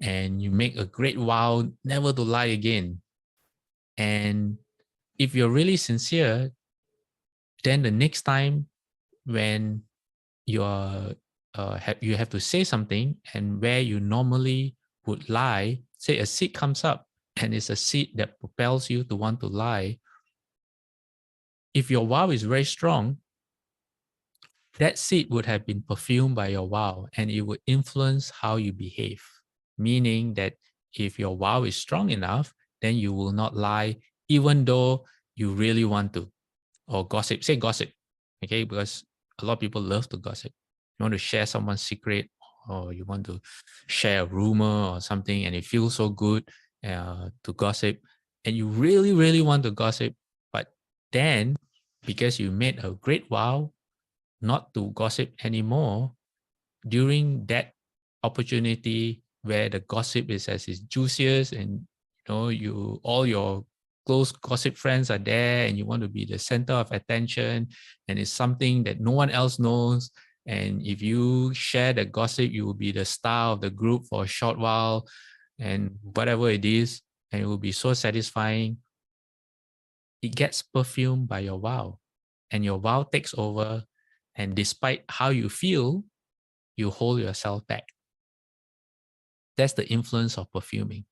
and you make a great vow never to lie again. And if you're really sincere, then the next time when you have to say something, and where you normally would lie, say a seed comes up and it's a seed that propels you to want to lie, if your vow is very strong, that seed would have been perfumed by your vow and it would influence how you behave. Meaning that if your vow is strong enough, then you will not lie even though you really want to. Or gossip, say gossip. Okay, because a lot of people love to gossip. You want to share someone's secret, or you want to share a rumor or something, and it feels so good to gossip, and you really, really want to gossip. But then, because you made a great vow not to gossip anymore, during that opportunity where the gossip is at its juiciest, and you all your close gossip friends are there, and you want to be the center of attention, and it's something that no one else knows, and if you share the gossip, you will be the star of the group for a short while, and whatever it is, and it will be so satisfying. It gets perfumed by your vow, and your vow takes over, and despite how you feel, you hold yourself back. That's the influence of perfuming.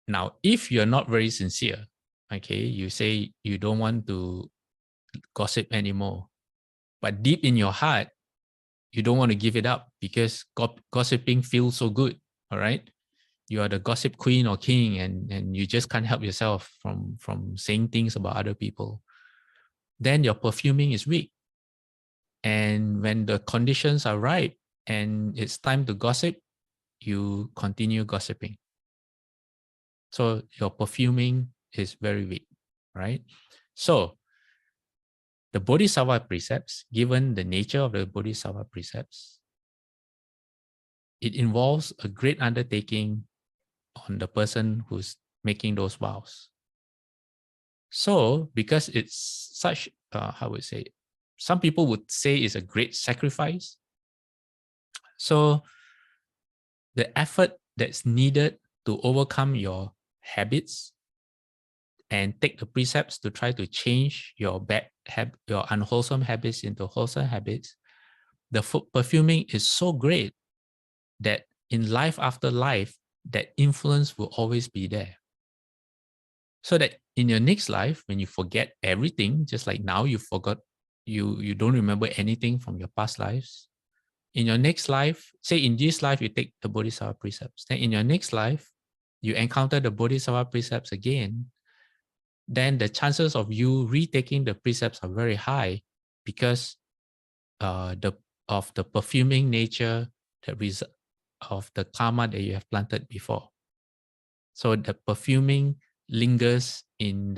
Now, if you're not very sincere, okay, you say you don't want to gossip anymore, but deep in your heart, you don't want to give it up because gossiping feels so good, all right? You are the gossip queen or king, and you just can't help yourself from saying things about other people. Then your perfuming is weak. And when the conditions are right and it's time to gossip, you continue gossiping. So your perfuming is very weak, right? So the Bodhisattva precepts, given the nature of the Bodhisattva precepts, it involves a great undertaking on the person who's making those vows. So because it's such, how would I say, some people would say it's a great sacrifice. So the effort that's needed to overcome your habits and take the precepts to try to change your your unwholesome habits into wholesome habits, the perfuming is so great that in life after life, that influence will always be there. So that in your next life, when you forget everything, just like now you forgot, you don't remember anything from your past lives. In your next life, say in this life, you take the Bodhisattva precepts. Then in your next life, you encounter the Bodhisattva precepts again, then the chances of you retaking the precepts are very high because of the perfuming nature of the karma that you have planted before. So the perfuming lingers in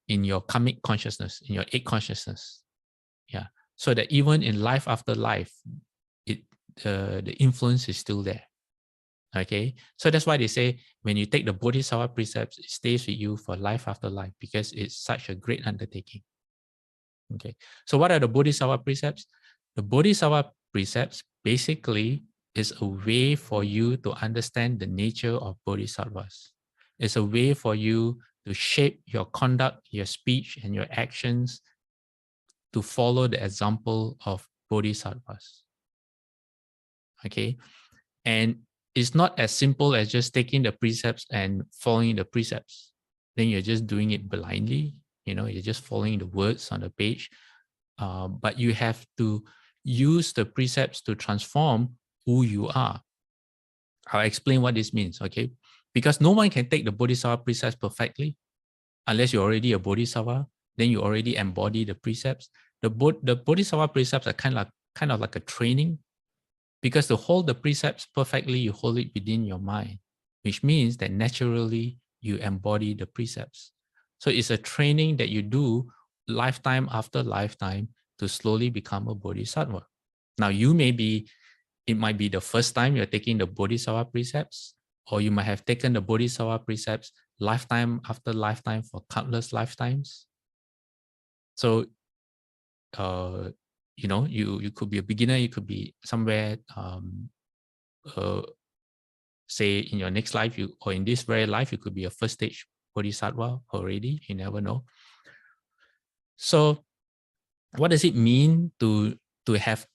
your karmic consciousness, in your eight consciousness. Yeah. So that even in life after life, the influence is still there. Okay, so that's why they say when you take the Bodhisattva precepts, it stays with you for life after life because it's such a great undertaking. Okay, so what are the Bodhisattva precepts? The Bodhisattva precepts basically is a way for you to understand the nature of Bodhisattvas. It's a way for you to shape your conduct, your speech, and your actions to follow the example of Bodhisattvas. Okay, and it's not as simple as just taking the precepts and following the precepts. Then you're just doing it blindly. You're just following the words on the page. But you have to use the precepts to transform who you are. I'll explain what this means, okay? Because no one can take the Bodhisattva precepts perfectly unless you're already a Bodhisattva. Then you already embody the precepts. The Bodhisattva precepts are kind of like a training. Because to hold the precepts perfectly, you hold it within your mind, which means that naturally you embody the precepts. So it's a training that you do lifetime after lifetime to slowly become a bodhisattva. Now it might be the first time you're taking the bodhisattva precepts, or you might have taken the bodhisattva precepts lifetime after lifetime for countless lifetimes. So, you could be a beginner, you could be somewhere, say in your next life, or in this very life, you could be a first stage bodhisattva already, you never know. So what does it mean to have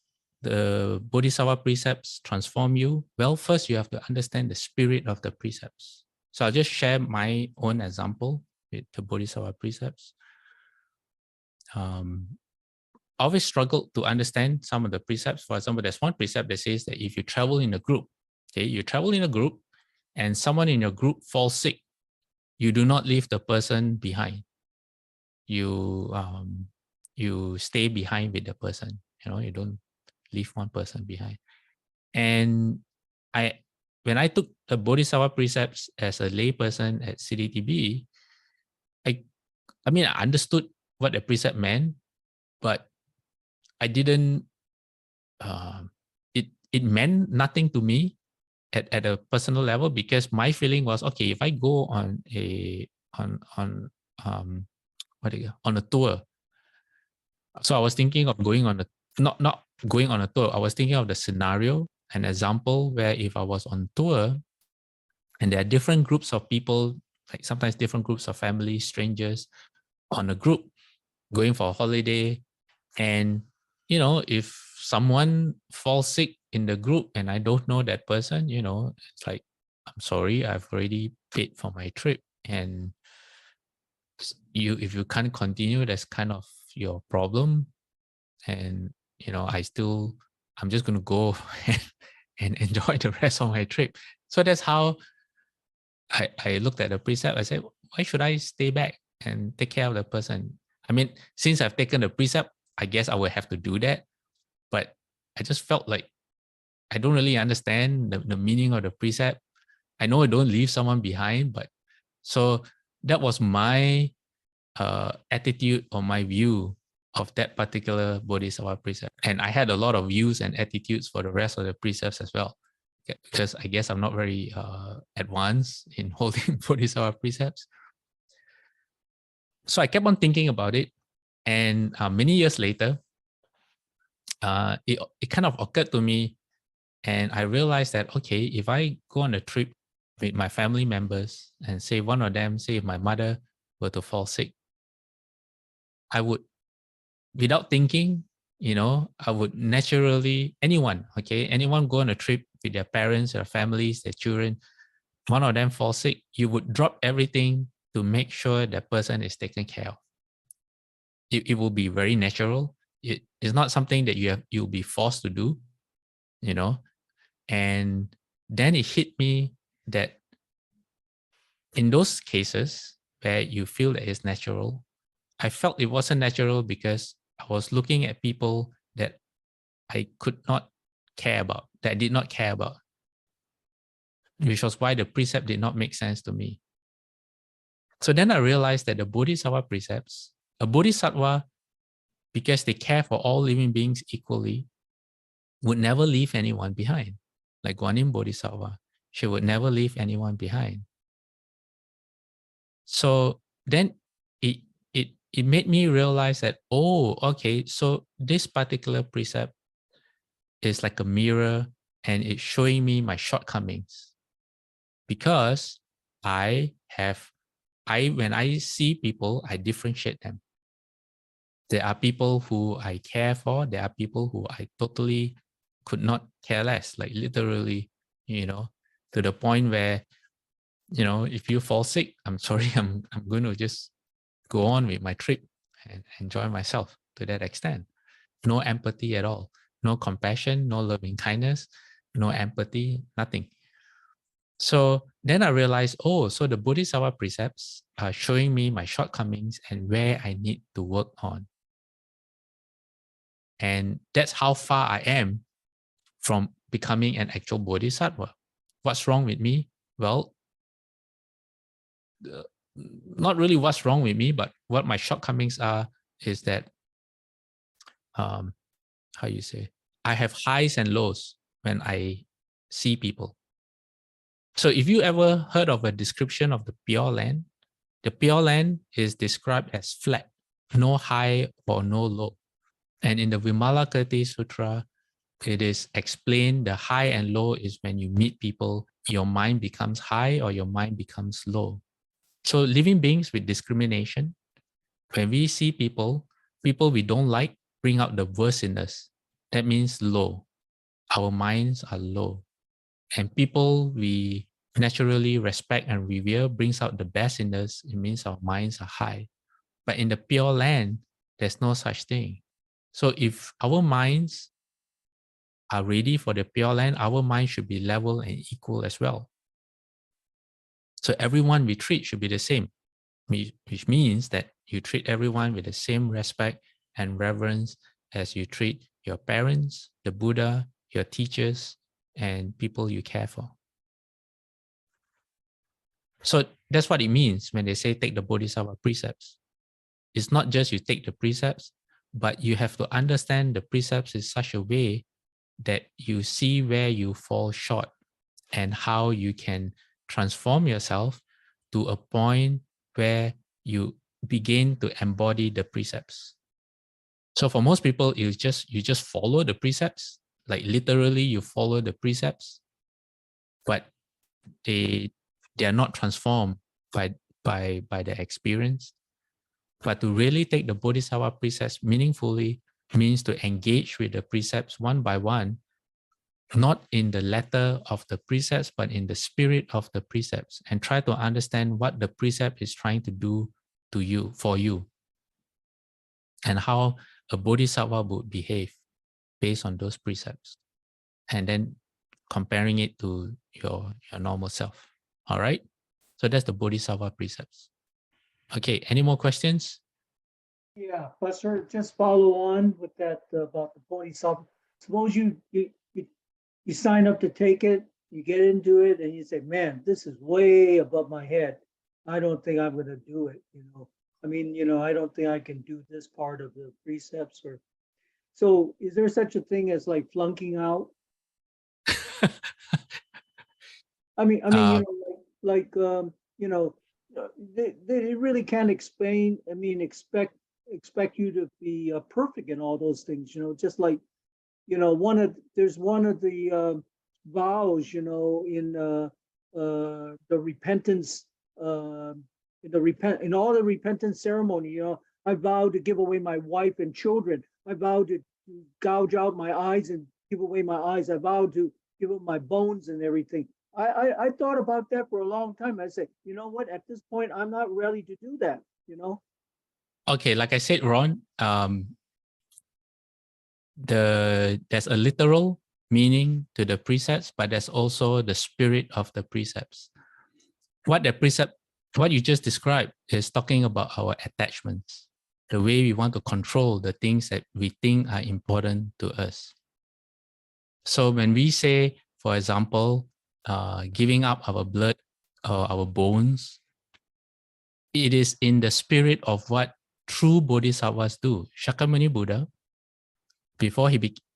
the bodhisattva precepts transform you? Well, first you have to understand the spirit of the precepts. So I'll just share my own example with the bodhisattva precepts. I always struggled to understand some of the precepts. For example, there's one precept that says that if you travel in a group, okay, you travel in a group and someone in your group falls sick, you do not leave the person behind. You stay behind with the person. You don't leave one person behind. And when I took the Bodhisattva precepts as a layperson at CDTB, I understood what the precept meant, but I didn't. It meant nothing to me at a personal level, because my feeling was, okay, if I go on a tour. So I was thinking of going on not going on a tour. I was thinking of the scenario, an example where if I was on tour and there are different groups of people, like sometimes different groups of families, strangers on a group going for a holiday, and if someone falls sick in the group and I don't know that person, it's like, I'm sorry, I've already paid for my trip, and if you can't continue, that's kind of your problem. And I'm just going to go and enjoy the rest of my trip. So that's how I looked at the precept. I said, why should I stay back and take care of the person? Since I've taken the precept, I guess I will have to do that. But I just felt like I don't really understand the meaning of the precept. I know I don't leave someone behind, but so that was my attitude or my view of that particular Bodhisattva precept. And I had a lot of views and attitudes for the rest of the precepts as well, because I guess I'm not very advanced in holding Bodhisattva precepts. So I kept on thinking about it. And many years later, it kind of occurred to me, and I realized that, okay, if I go on a trip with my family members and say one of them, say if my mother were to fall sick, I would, without thinking, I would naturally, anyone go on a trip with their parents, their families, their children, one of them fall sick, you would drop everything to make sure that person is taken care of. It will be very natural. It is not something that you'll be forced to do, and then it hit me that in those cases where you feel that it's natural, I felt it wasn't natural because I was looking at people that I could not care about, that I did not care about, which was why the precept did not make sense to me. So then I realized that the Bodhisattva precepts, a Bodhisattva, because they care for all living beings equally, would never leave anyone behind. Like Guanyin Bodhisattva, she would never leave anyone behind. So then it made me realize that, oh, okay, so this particular precept is like a mirror, and it's showing me my shortcomings, because when I see people, I differentiate them. There are people who I care for. There are people who I totally could not care less, like literally, to the point where, if you fall sick, I'm sorry, I'm going to just go on with my trip and enjoy myself to that extent. No empathy at all, no compassion, no loving kindness, no empathy, nothing. So then I realized, oh, so the Bodhisattva precepts are showing me my shortcomings and where I need to work on. And that's how far I am from becoming an actual Bodhisattva. What's wrong with me? Well, not really what's wrong with me, but what my shortcomings are is that, I have highs and lows when I see people. So if you ever heard of a description of the Pure Land, the Pure Land is described as flat, no high or no low. And in the Vimalakirti Sutra, it is explained the high and low is when you meet people, your mind becomes high or your mind becomes low. So living beings with discrimination, when we see people we don't like bring out the worst in us. That means low. Our minds are low. And people we naturally respect and revere brings out the best in us. It means our minds are high. But in the Pure Land, there's no such thing. So if our minds are ready for the Pure Land, our mind should be level and equal as well. So everyone we treat should be the same, which means that you treat everyone with the same respect and reverence as you treat your parents, the Buddha, your teachers, and people you care for. So that's what it means when they say take the Bodhisattva precepts. It's not just you take the precepts, but you have to understand the precepts in such a way that you see where you fall short and how you can transform yourself to a point where you begin to embody the precepts. So for most people, you just follow the precepts, like literally you follow the precepts, but they are not transformed by the experience. But to really take the Bodhisattva precepts meaningfully means to engage with the precepts one by one, not in the letter of the precepts, but in the spirit of the precepts, and try to understand what the precept is trying to do to you, for you, and how a Bodhisattva would behave based on those precepts, and then comparing it to your normal self. All right? So that's the Bodhisattva precepts. Okay, any more questions? Yeah, Buster, just follow on with that about the Bodhisattva. Suppose you sign up to take it, you get into it, and you say, "Man, this is way above my head. I don't think I'm going to do it." I mean, I don't think I can do this part of the precepts. Or so, is there such a thing as like flunking out? I mean, they really can't explain. I mean, expect you to be perfect in all those things. Just like there's one of the vows. In the repentance. In all the repentance ceremony. I vow to give away my wife and children. I vow to gouge out my eyes and give away my eyes. I vow to give up my bones and everything. I thought about that for a long time. I said, you know what? At this point, I'm not ready to do that. Okay, like I said, Ron, there's a literal meaning to the precepts, but there's also the spirit of the precepts. What you just described is talking about our attachments, the way we want to control the things that we think are important to us. So when we say, for example, giving up our blood or our bones, it is in the spirit of what true bodhisattvas do. Shakyamuni Buddha, before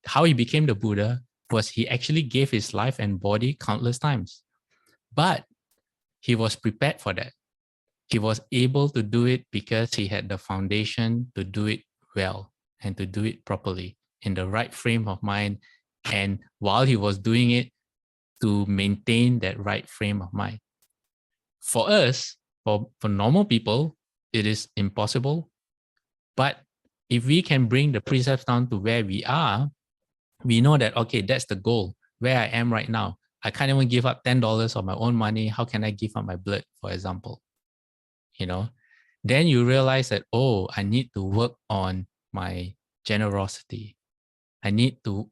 how he became the Buddha was he actually gave his life and body countless times. But he was prepared for that. He was able to do it because he had the foundation to do it well and to do it properly in the right frame of mind. And while he was doing it, to maintain that right frame of mind. For us, for normal people, it is impossible. But if we can bring the precepts down to where we are, we know that, okay, that's the goal, where I am right now. I can't even give up $10 of my own money. How can I give up my blood, for example? Then you realize that, oh, I need to work on my generosity.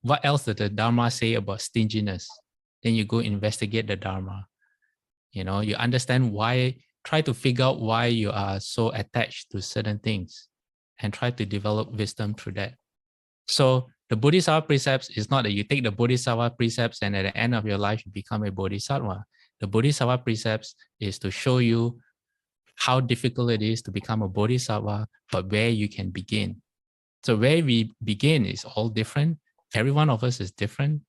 What else did the Dharma say about stinginess? Then you go investigate the Dharma. You understand why, try to figure out why you are so attached to certain things and try to develop wisdom through that. So the Bodhisattva precepts is not that you take the Bodhisattva precepts and at the end of your life, you become a Bodhisattva. The Bodhisattva precepts is to show you how difficult it is to become a Bodhisattva, but where you can begin. So where we begin is all different. Every one of us is different,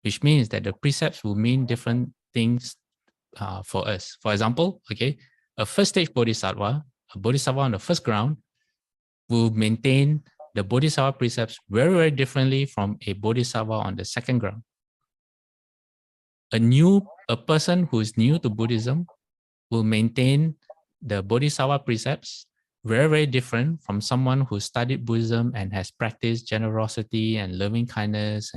which means that the precepts will mean different things for us. For example, a first stage Bodhisattva, a Bodhisattva on the first ground, will maintain the Bodhisattva precepts very, very differently from a Bodhisattva on the second ground. A person who is new to Buddhism will maintain the Bodhisattva precepts very, very different from someone who studied Buddhism and has practiced generosity and loving kindness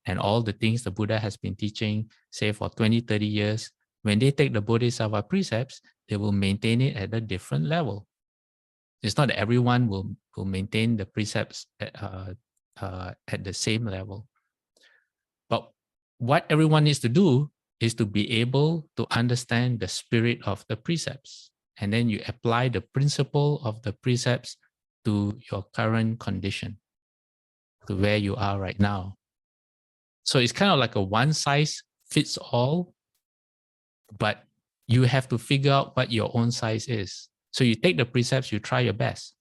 and all the things the Buddha has been teaching, say for 20, 30 years. When they take the Bodhisattva precepts, they will maintain it at a different level. It's not that everyone will maintain the precepts at the same level. But what everyone needs to do is to be able to understand the spirit of the precepts. And then you apply the principle of the precepts to your current condition, to where you are right now. So it's kind of like a one size fits all, but you have to figure out what your own size is. So you take the precepts, you try your best.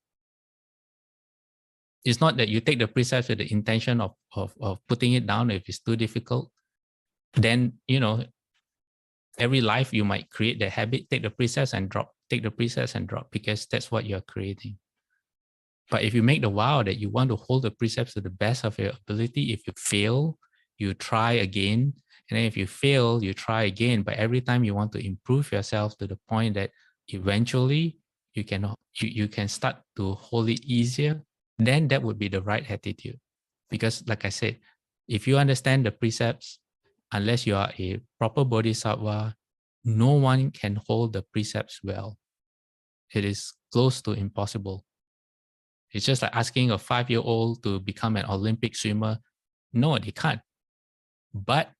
It's not that you take the precepts with the intention of putting it down. If it's too difficult, then, every life you might create the habit, take the precepts and drop, take the precepts and drop, because that's what you're creating. But if you make the vow that you want to hold the precepts to the best of your ability, if you fail, you try again. And then if you fail, you try again. But every time you want to improve yourself to the point that eventually you can start to hold it easier, then that would be the right attitude. Because like I said, if you understand the precepts, unless you are a proper bodhisattva, no one can hold the precepts well. It is close to impossible. It's just like asking a 5-year-old to become an Olympic swimmer. No, they can't. But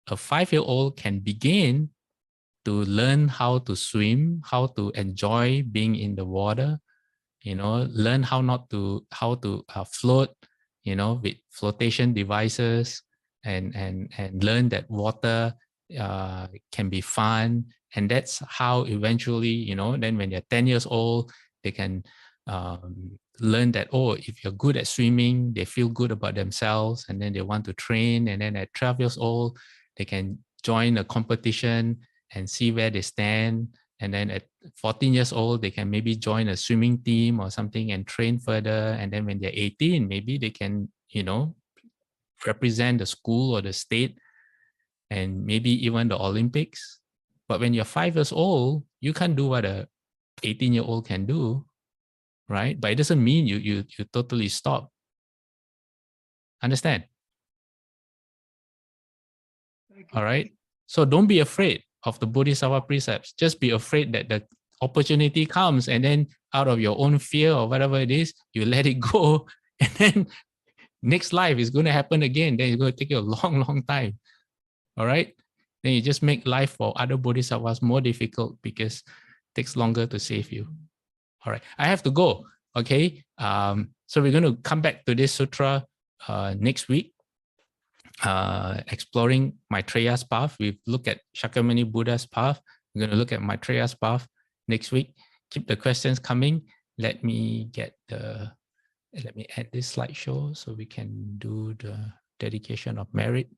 a 5-year-old can begin to learn how to swim, how to enjoy being in the water, learn how to float, with flotation devices, and learn that water can be fun. And that's how eventually, then when they're 10 years old, they can learn that, if you're good at swimming, they feel good about themselves, and then they want to train. And then at 12 years old, they can join a competition and see where they stand. And then at 14 years old, they can maybe join a swimming team or something and train further. And then when they're 18, maybe they can, represent the school or the state, and maybe even the Olympics. But when you're 5 years old, you can't do what a 18-year-old can do, right? But it doesn't mean you totally stop. Understand? All right. So don't be afraid of the Bodhisattva precepts. Just be afraid that the opportunity comes, and then out of your own fear or whatever it is, you let it go. And then next life is going to happen again. Then it's going to take you a long, long time. All right. Then you just make life for other Bodhisattvas more difficult because it takes longer to save you. All right. I have to go. Okay. So we're going to come back to this sutra next week. Exploring Maitreya's path. We've looked at Shakyamuni Buddha's path. We're going to look at Maitreya's path next week. Keep the questions coming. Let me add this slideshow so we can do the dedication of merit.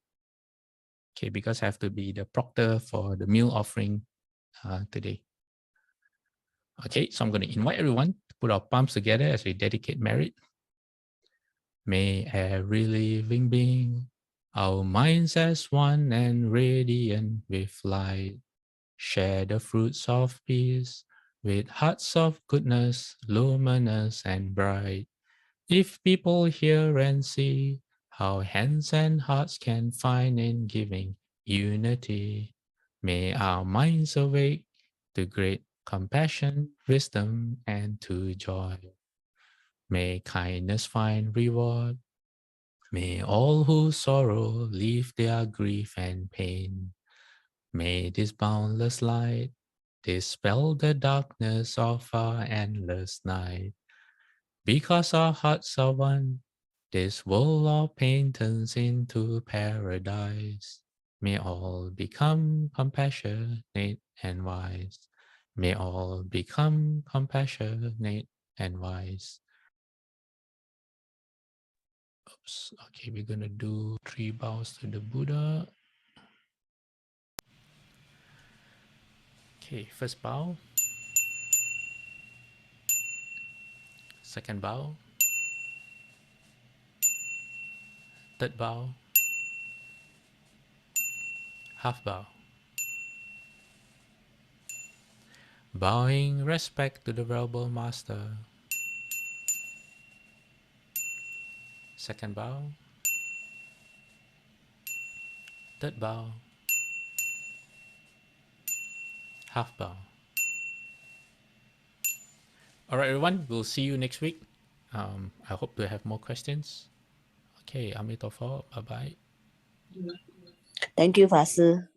Okay, because I have to be the proctor for the meal offering today. Okay, so I'm going to invite everyone to put our palms together as we dedicate merit. May every living being, our minds as one and radiant with light, share the fruits of peace with hearts of goodness, luminous and bright. If people hear and see how hands and hearts can find in giving unity, may our minds awake to great compassion, wisdom, and to joy. May kindness find reward. May all who sorrow leave their grief and pain. May this boundless light dispel the darkness of our endless night. Because our hearts are one, this world of pain turns into paradise. May all become compassionate and wise. May all become compassionate and wise. Oops. Okay, we're going to do 3 bows to the Buddha. Okay, first bow. Second bow. Third bow. Half bow. Bowing respect to the Venerable Master. Second bow. Third bow. Half bow. All right, everyone. We'll see you next week. I hope to have more questions. Okay, Amitabha. Bye-bye. Thank you, 法师。